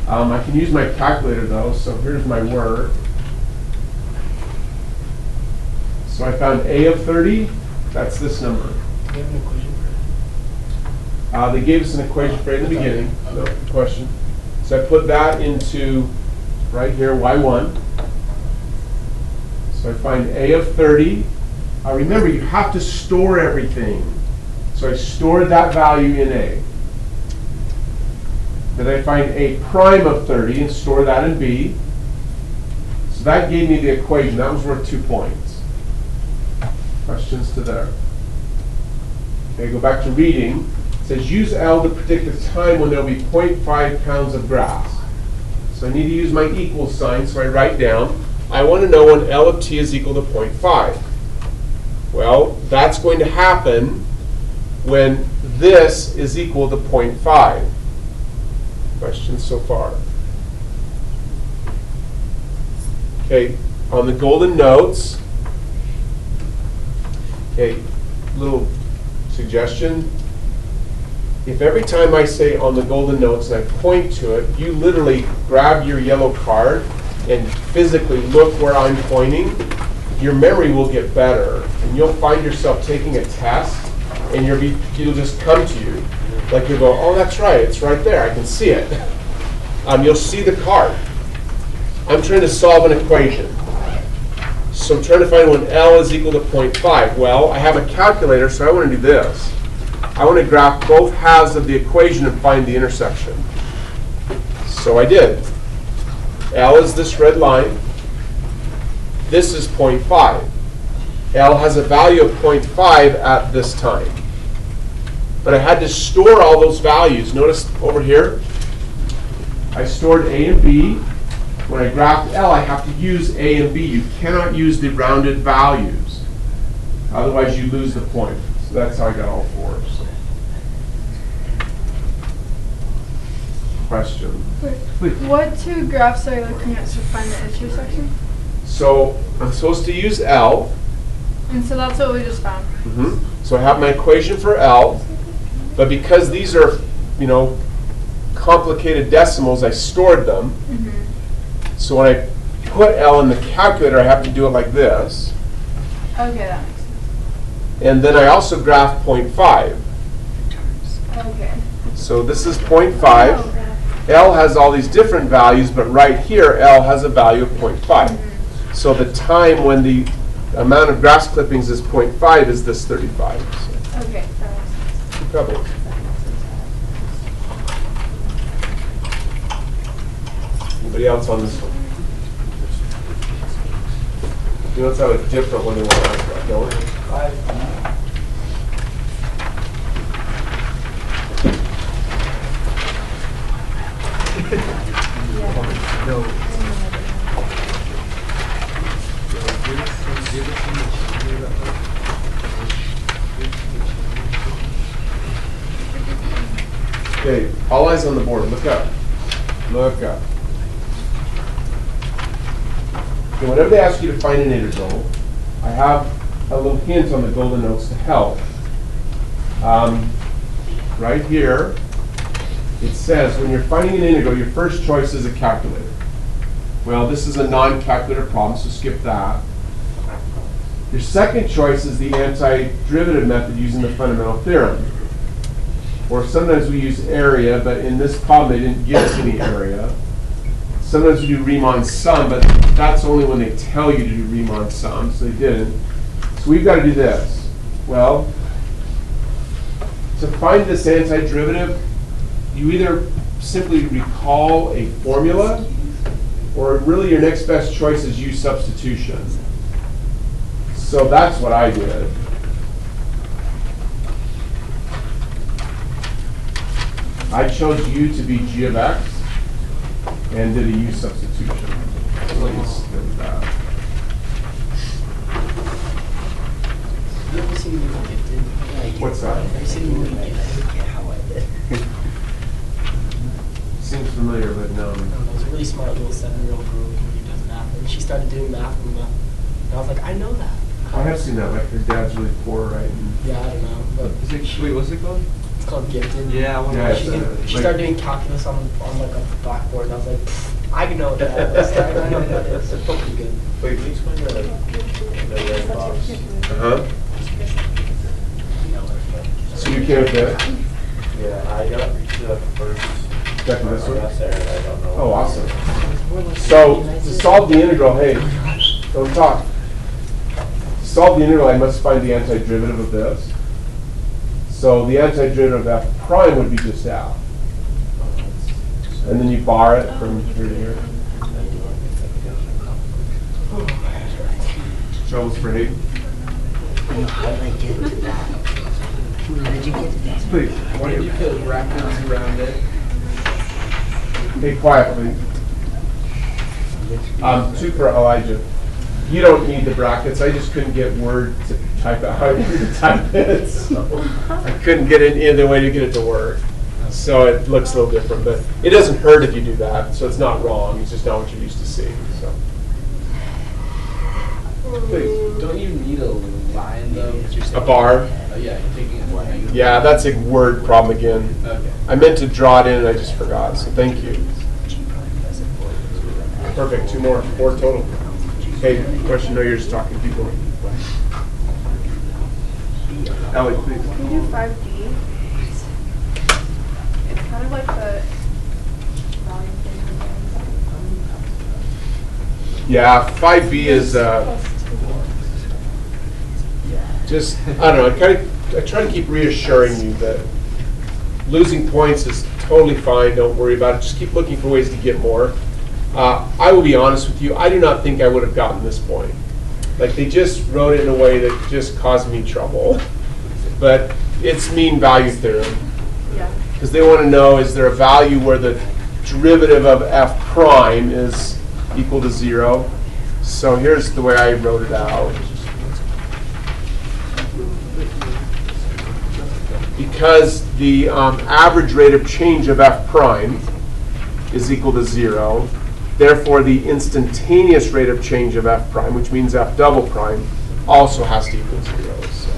I can use my calculator though, so here's my work. So I found A of 30. That's this number. Do you have an equation for it? They gave us an equation for it in the beginning. No question. So I put that into right here, y1. So I find A of 30. Remember, you have to store everything. So I stored that value in A. Then I find A prime of 30 and store that in B. So that gave me the equation. That was worth 2 points. Questions to there? Okay, go back to reading. It says use L to predict the time when there will be 0.5 pounds of grass. So I need to use my equal sign, so I write down, I want to know when L of t is equal to 0.5. Well, that's going to happen when this is equal to 0.5. Questions so far? Okay, on the golden notes, okay, little suggestion. If every time I say on the golden notes and I point to it, you literally grab your yellow card and physically look where I'm pointing, your memory will get better. And you'll find yourself taking a test and it'll just come to you. Like you'll go, oh, that's right, it's right there, I can see it. You'll see the card. I'm trying to solve an equation. So I'm trying to find when L is equal to 0.5. Well, I have a calculator, so I want to do this. I want to graph both halves of the equation and find the intersection. So I did. L is this red line. This is 0.5. L has a value of 0.5 at this time. But I had to store all those values. Notice over here, I stored A and B. When I graphed L, I have to use A and B. You cannot use the rounded values. Otherwise, you lose the point. So that's how I got all fours. Question? What two graphs are you looking at to find the intersection? So I'm supposed to use L. And so that's what we just found. So I have my equation for L. But because these are, complicated decimals, I stored them. So when I put L in the calculator, I have to do it like this. Okay, that makes sense. And then I also graph 0.5. Okay. So this is 0.5. L has all these different values, but right here, L has a value of 0.5. So the time when the amount of grass clippings is 0.5 is this 35. So Okay, that makes sense. no trouble. Anybody else on this one? You know, let's have a different one than what I got going. Okay, all eyes on the board. Look up. Look up. Okay, whenever they ask you to find an integral, I have a little hint on the golden notes to help. Right here, it says when you're finding an integral, your first choice is a calculator. Well, this is a non-calculator problem, so skip that. Your second choice is the antiderivative method using the fundamental theorem. Or sometimes we use area, but in this problem they didn't give us any area. Sometimes we do Riemann sum, but that's only when they tell you to do Riemann sum, so they didn't. So we've got to do this. Well, to find this antiderivative, you either simply recall a formula, or really your next best choice is use substitution. So that's what I did. I chose u to be g of x and did a u substitution. So let's do that. What's that? Seems familiar, but no. There's a really smart little 7-year-old girl who does math, and she started doing math, and I was like, I know that. I have seen that. Like her dad's really poor, right? And Yeah, I don't know. But Wait, what's it called? it's called gifted. Yeah, I want Yeah, to She like- started doing calculus on like a blackboard, and I was like, I know what that is. I know what that is. It's pretty good. Wait, can you explain the red box? So you came with that? Yeah, I got the first. Got to this one? I got there, and I don't know. Oh, awesome. So to solve the integral, hey, don't talk. solve the integral, I must find the antiderivative of this. So the antiderivative of f prime would be just f. And then you bar it from here to here. Troubles for Hayden? How did I get to that? How did you get to that? Please. Why did you put brackets around it? Hey, quiet, please. Two for Elijah. You don't need the brackets. I just couldn't get Word to type out how to type it. So I couldn't get it any other way to get it to work. So it looks a little different, but it doesn't hurt if you do that. So it's not wrong. It's just not what you're used to seeing. So. Please. Don't you need a line though? A bar? Yeah, you're taking it line. Yeah, that's a word problem again. Okay. I meant to draw it in and I just forgot. So thank you. Perfect. Two more. Four total. Hey, question? No, you're just talking to people. Ellie, please. Can you do 5D? It's kind of like the volume thing. Yeah, 5B is just, I don't know, I try to keep reassuring you that losing points is totally fine, don't worry about it, just keep looking for ways to get more. I will be honest with you, I do not think I would have gotten this point. Like, they just wrote it in a way that just caused me trouble. But it's mean value theorem. Yeah. Because they want to know, is there a value where the derivative of f prime is equal to 0? So here's the way I wrote it out. Because the average rate of change of f prime is equal to 0, therefore the instantaneous rate of change of f prime, which means f double prime, also has to equal 0. So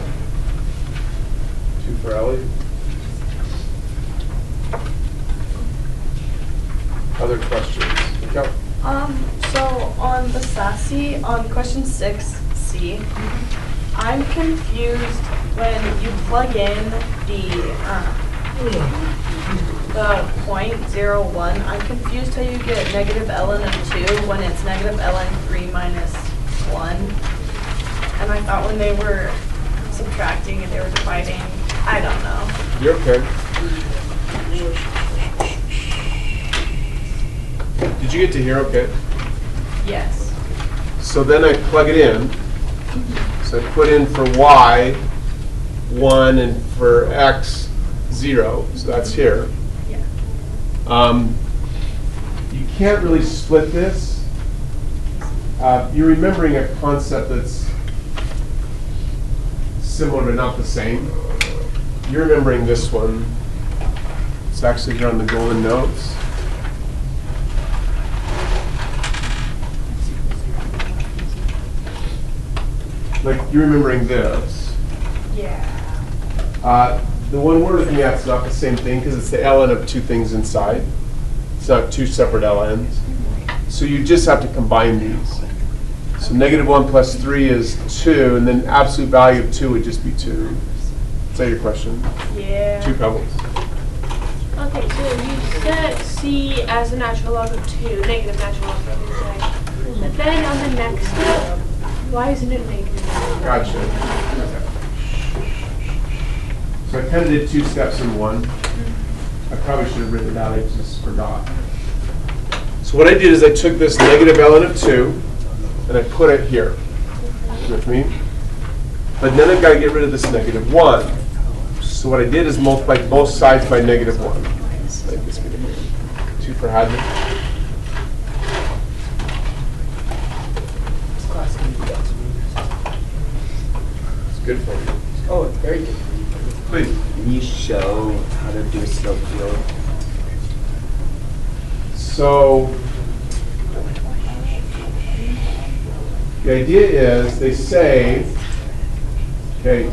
2 for Ellie. Other questions? Go. So on the SASE, on question 6C, I'm confused when you plug in the .01. I'm confused how you get negative ln of 2 when it's negative ln 3 minus 1. And I thought when they were subtracting and they were dividing, I don't know. You're okay. Did you get to here okay? Yes. So then I plug it in. So I put in for y 1 and for x 0. So that's here. Yeah. You can't really split this. You're remembering a concept that's similar but not the same. You're remembering this one. It's actually here on the golden notes. Like, you're remembering this. Yeah. The one we're looking at is not the same thing because it's the ln of two things inside. It's not two separate ln's. So you just have to combine these. So negative 1 plus 3 is 2, and then absolute value of 2 would just be 2. Is that your question? Yeah. 2 pebbles. Okay, so you set C as a natural log of 2, negative natural log of 2, right? But then on the next step, why isn't it negative? Gotcha. So I kind of did 2 steps in one. I probably should have written it out, I just forgot. So what I did is I took this negative ln of 2, and I put it here. You with me? But then I've got to get rid of this negative 1. So what I did is multiply both sides by negative 1. Like this guy here. 2 for Hadley. It's good for you. Oh, it's very good. Please. Can you show how to do a slope field? So the idea is they say, okay,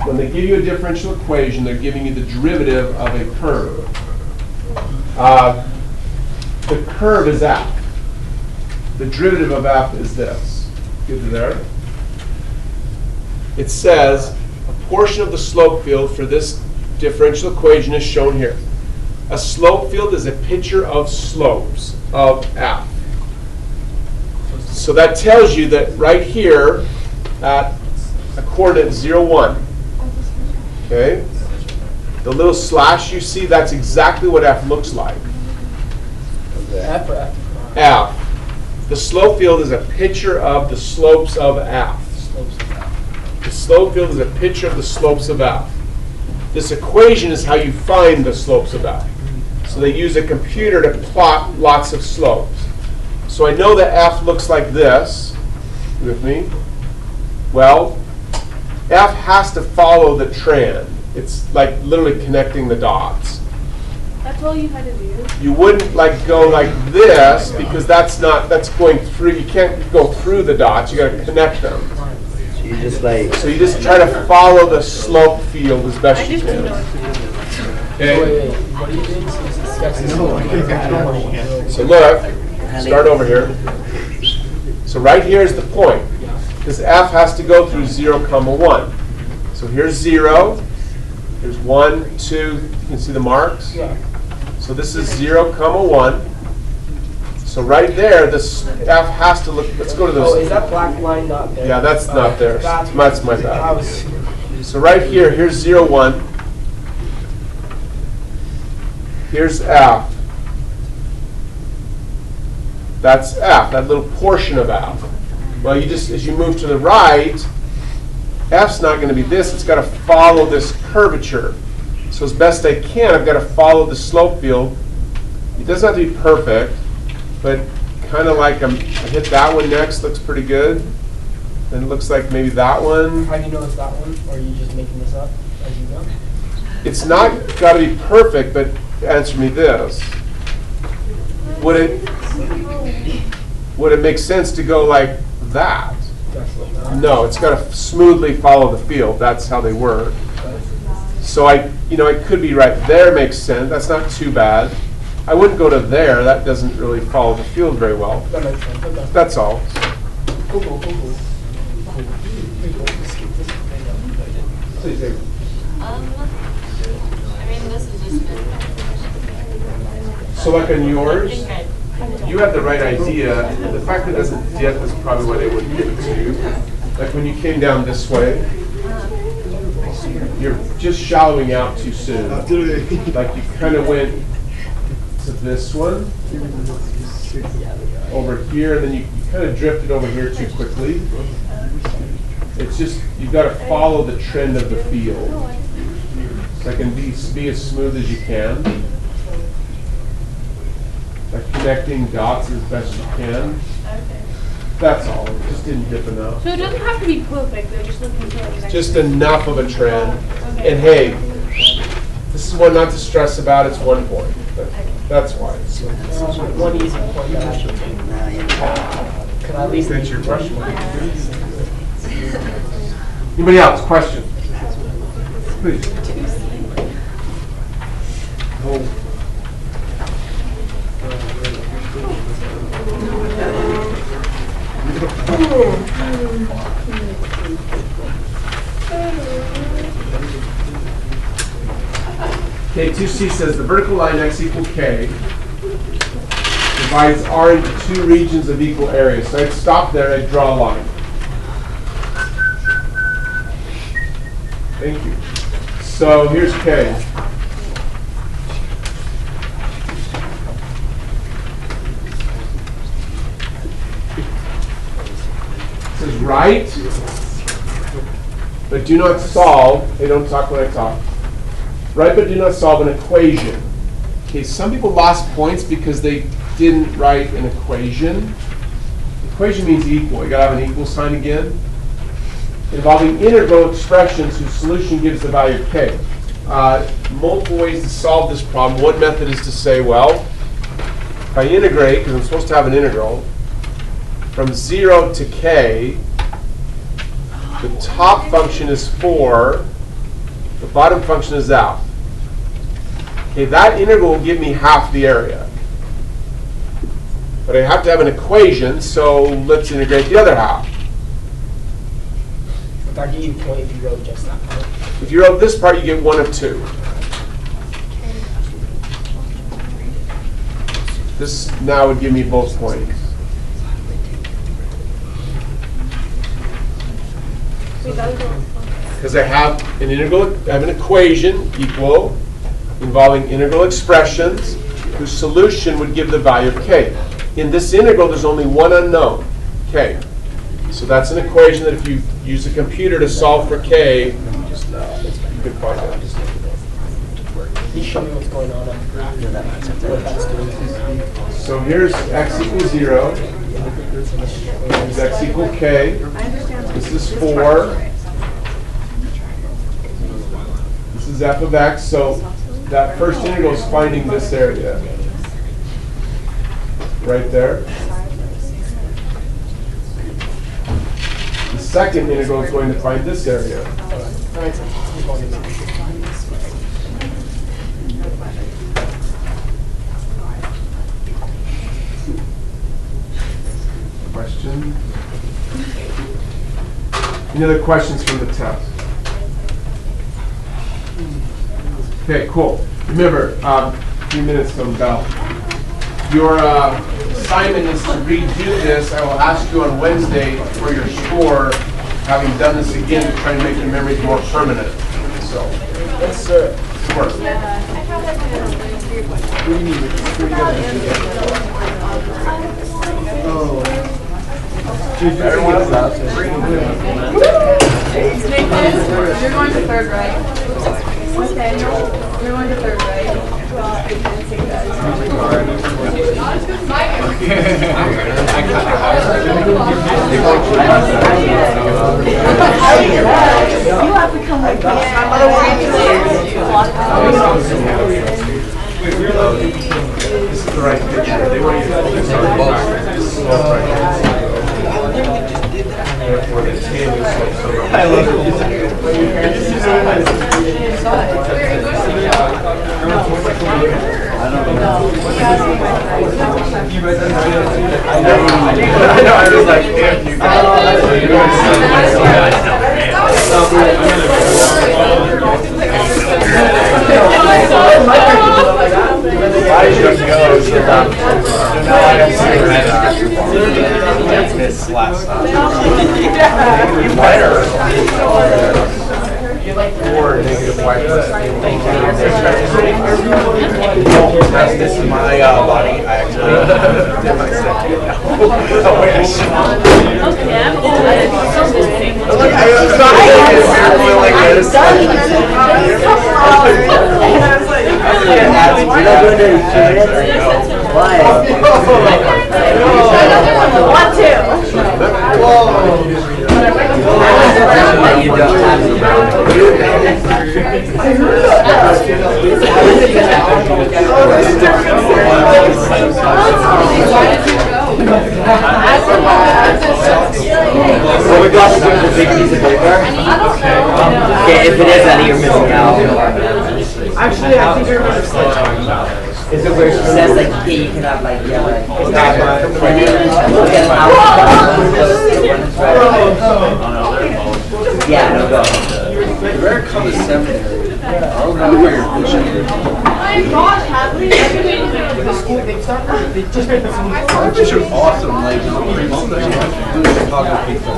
when they give you a differential equation, they're giving you the derivative of a curve. The curve is f. The derivative of f is this. Get to there? It says a portion of the slope field for this differential equation is shown here. A slope field is a picture of slopes of f. So that tells you that right here at coordinate 0, 1. Okay? The little slash you see, that's exactly what F looks like. F or F? F. The slope field is a picture of the slopes of F. Slopes of F. The slope field is a picture of the slopes of F. This equation is how you find the slopes of F. So they use a computer to plot lots of slopes. So I know that F looks like this. You with me? Well, F has to follow the trend. It's like literally connecting the dots. That's all you had to do. You wouldn't like go like this because that's going through. You can't go through the dots. You got to connect them. So you just like. So you just try to follow the slope field as best you can. Okay. Wait, what are you doing? So look, start over here. So right here is the point. Because F has to go through 0, 1. So here's 0. Here's 1, 2. You can see the marks. Yeah. So this is 0, 1. So right there, this F has to look. Let's go to those. Oh, is that black line not there? Yeah, that's not there. That's my bad. So right here, here's 0, 1. Here's F. That's F, that little portion of F. Well, you just, as you move to the right, F's not going to be this. It's got to follow this curvature. So as best I can, I've got to follow the slope field. It doesn't have to be perfect, but kind of like I hit that one next. Looks pretty good. Then it looks like maybe that one. How do you know it's that one? Or are you just making this up as you go? It's not got to be perfect, but answer me this. Would it make sense to go like that? No, it's got to smoothly follow the field. That's how they work. So it could be right there makes sense. That's not too bad. I wouldn't go to there. That doesn't really follow the field very well. That makes sense. Okay. That's all. Cool. Please, David. This is just. So like on yours, you have the right idea. The fact that it doesn't dip is probably why they wouldn't give it to you. Like when you came down this way, you're just shallowing out too soon. Like you kind of went to this one, over here, and then you kind of drifted over here too quickly. It's just, you've got to follow the trend of the field. So I can be as smooth as you can. Like connecting dots as best you can. That's all. It just didn't dip enough. So it doesn't have to be perfect. They're just looking for it. Just enough of a trend. And hey, this is one not to stress about. It's 1 point. That's why. One easy point that I should take. Can I at least That's your question. Anybody else? Question? Please. Okay, 2C says the vertical line x equal k divides R into 2 regions of equal area. So I'd stop there and I'd draw a line. Thank you. So here's k. It says write, but do not solve. Hey, don't talk when I talk. Write but do not solve an equation. Okay, some people lost points because they didn't write an equation. Equation means equal. You gotta have an equal sign again. Involving integral expressions whose solution gives the value of k. Multiple ways to solve this problem. One method is to say, well, if I integrate, because I'm supposed to have an integral, from 0 to k, the top function is 4, the bottom function is out. Okay, that integral will give me half the area. But I have to have an equation, so let's integrate the other half. If I give you a point if you wrote just that part. If you wrote this part, you get 1 of 2. This now would give me both points. Because I have an equation equal involving integral expressions whose solution would give the value of k. In this integral, there's only one unknown, k. So that's an equation that if you use a computer to solve for k, you can find out. Can you show me what's going on the graph? What that's doing? So here's x equals 0. Here's x equal k. This is 4. This is f of x. So that first integral is finding this area. Right there. The second integral is going to find this area. Question? Any other questions from the test? Okay, cool. Remember, 3 minutes till the bell. Your assignment is to redo this. I will ask you on Wednesday for your score, having done this again to try and make your memories more permanent. So, Yes, sir. work. Everyone else out. You're going to third, right? Okay, you're going to third, right? You have to come with me. My mother This is the right picture. They want you to focus on this slope right here. Therefore, the tangent slope so much. I love it. I know, I was like, if you This last or negative white. This is my body. I actually did my second. Oh, wait, I should. So we got to give the big piece of paper. Okay, if it is Eddie, you're missing out. Actually, I think you're missing. Is it where she says like, hey, you can have like, yeah, like, look at how yeah, no go. Where comes seminary? I don't know where you're pushing. My gosh, Hadley, The school, they just made some Which are awesome. Like, pretty much what you have to do is talk to people. I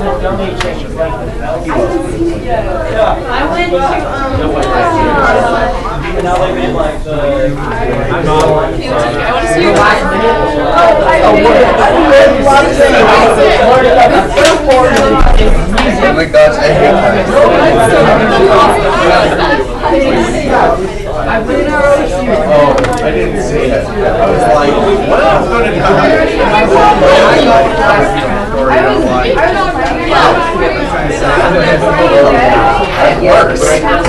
went to, Now they made like the. I'm not like. I want to see your Oh my gosh, I hate that. Oh, I didn't see it. I was like, what else going to It works. It kind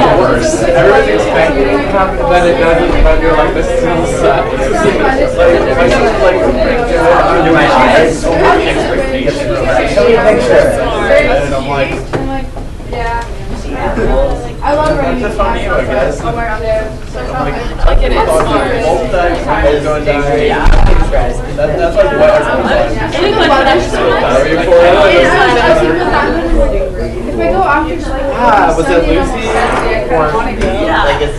of works. Everyone's expecting it to happen, but then it doesn't. But you're like, this still sucks. Like, under my eyes, so much expectation. Show me a picture. And I'm like, yeah. I love running. that's on you, I guess. Oh my god, Like it is smart. Yeah. That's like what if I go after like was it Lucy? Like it's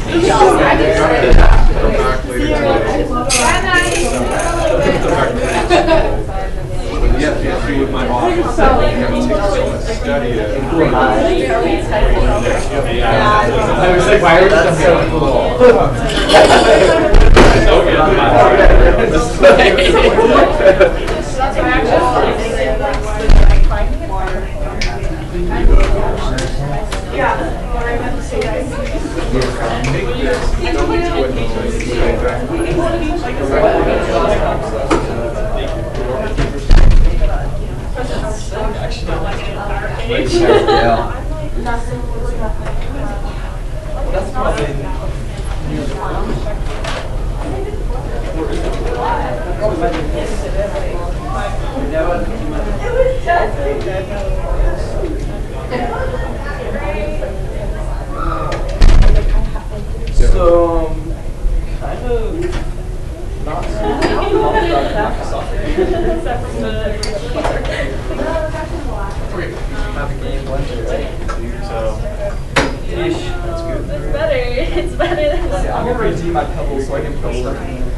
you with my office. Study it. I was like, why are we That's so cool. So, kind of not so have a game Wednesday, right? So, ish, that's good. It's better. It's better than Yeah, I'm gonna redeem my pebbles so I can put stuff in there.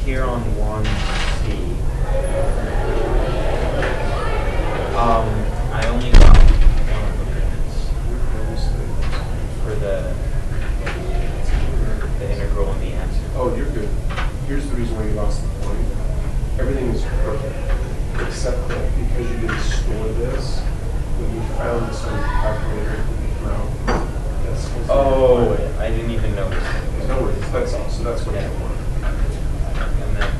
Here on 1C, I only got one of the limits for the integral and the answer. Oh, you're good. Here's the reason why you lost the point. Everything is perfect, except that because you didn't store this, when you found this on the calculator, it didn't come out. That's supposed to be Oh, fine. I didn't even notice. No worries, that's all. So that's what you want. And then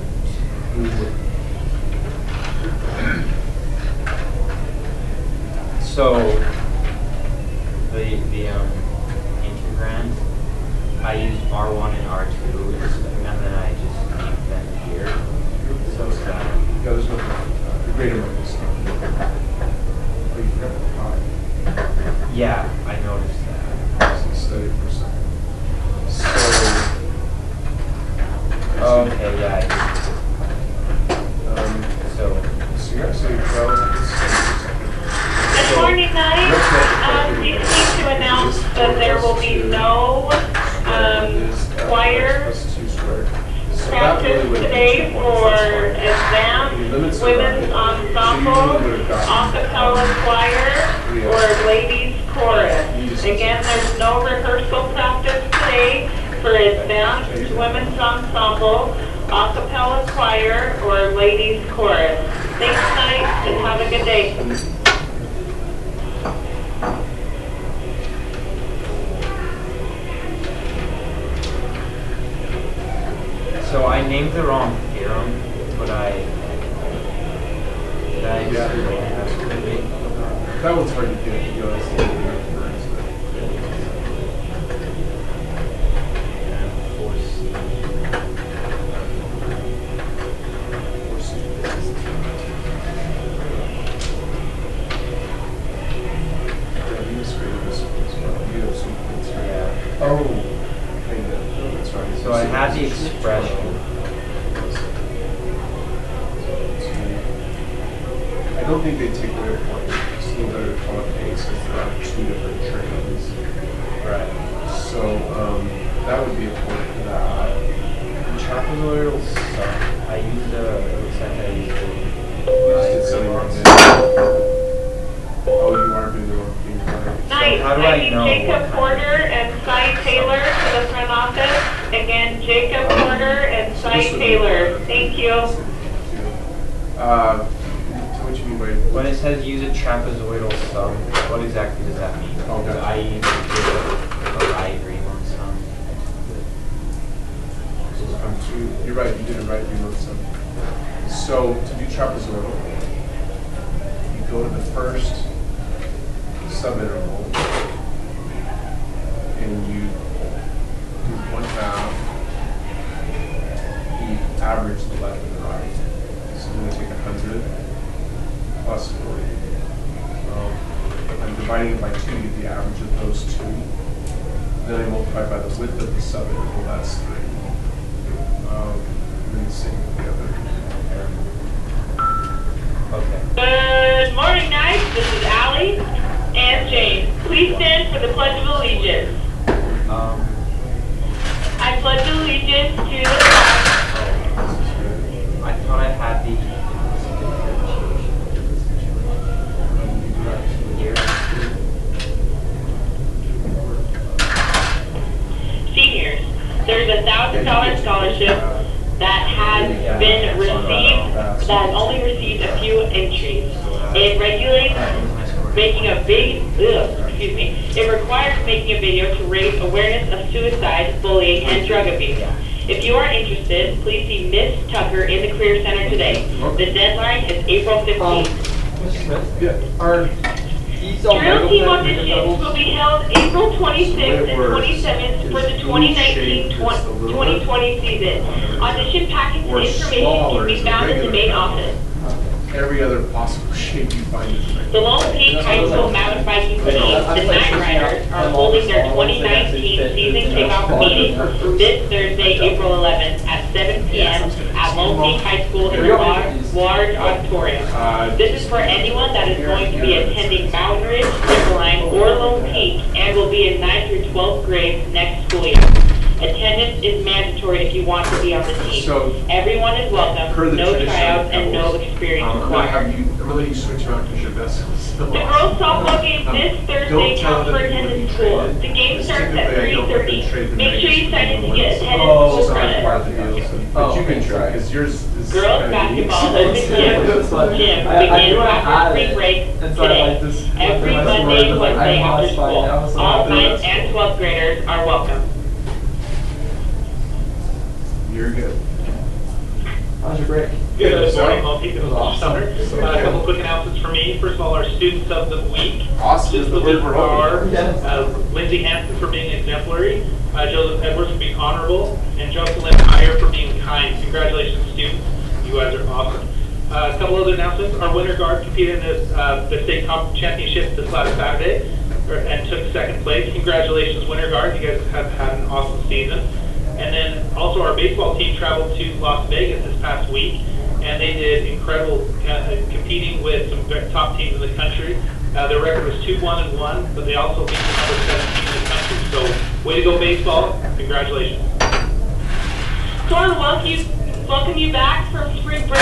so the integrand, I used R1 and R2, and then I just leave them here. So it's Yeah, there's no problem. The greater minus stuff. Oh, you forgot the pi. yeah, I noticed that. So study for a second. Okay, yeah, I did. So you actually, well, Good morning, night. We need to announce that there will be no choir practice today for advanced women's ensemble, acapella choir, or ladies chorus. Again, there's no rehearsal practice today for advanced women's ensemble, acapella choir, or ladies chorus. Thanks, night, and have a good day. So I named the wrong theorem, but yeah, that one's hard to get. You guys. So I had the expression, trains because there are 2 different trains. Right. So that would be important for that. Trapezoidal stuff. I used it looks like I used it. Oh, you are doing the wrong thing. Nice. how do I I need know Jacob what kind Porter and Cy Taylor to the front office. Again, Jacob Porter and Cy Taylor. Thank you. Tell what you mean by. When it says use a trapezoidal sum, what exactly does that mean? Oh, Because okay. I did a right Riemann sum. This is from 2. You're right, you did it right, you wrote some. So to do trapezoidal, you go to the first subinterval and you do 1/2, you average the left and the right. So I'm going to take 100 plus 40. I'm dividing it by 2 to get the average of those 2. Then I multiply by the width of the subinterval, that's 3. And then the same with the other. Okay. Good morning, guys. This is Allie and James. Please stand for the Pledge of Allegiance. I pledge allegiance to the flag. I thought I had the Seniors, there's a $1,000 scholarship that has been received, that has only received a few entries. It regulates making a it requires making a video to raise awareness of suicide, bullying, and drug abuse. If you are interested, please see Miss Tucker in the Career Center today. The deadline is April 15th. Mr. Smith? Yeah. Are these all Drill team mega auditions will be held April 26th and 27th for the 2019-2020 season. Audition packets and information can be found in the main office. Every other possible shape you find is right. The Lone Peak High School Mountain Biking team, the Night Riders, are holding their 2019 season kickoff meeting this Thursday, April 11th at 7 p.m. at Lone Peak High School in the large auditorium. This is for anyone that is going to be attending Mountain Ridge, Timberline, or Lone Peak and will be in 9th through 12th grade next school year. Attendance is mandatory if you want to be on the team. So, everyone is welcome, no tryouts, and no experience I'm going required. to let you switch around because your vessel is still The girls' softball game this Thursday counts for attendance school. The game starts at 3:30. Make sure you sign in to get attendance school credit. But you can try because yours is Girls basketball open gym begins after spring break today. Every Monday and Wednesday after school. All 9th and 12th graders are welcome. You're good. How's your break? Good morning, Multi. It was awesome. A couple quick announcements for me. First of all, our student subs of the week. Awesome. Just the week are Lindsay Hansen for being exemplary, Joseph Edwards for being honorable, and Jocelyn Meyer for being kind. Congratulations, students. You guys are awesome. A couple other announcements. Our winter guard competed in the state championship this last Saturday and took second place. Congratulations, winter guard. You guys have had an awesome season. And then also our baseball team traveled to Las Vegas this past week, and they did incredible competing with some top teams in the country. Their record was 2-1-1, but they also beat the number 7 team in the country. So way to go baseball. Congratulations. So I want to welcome you back from spring break.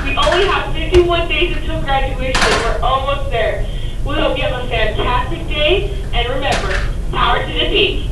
We only have 51 days until graduation. We're almost there. We hope you have a fantastic day, and remember, power to the peak.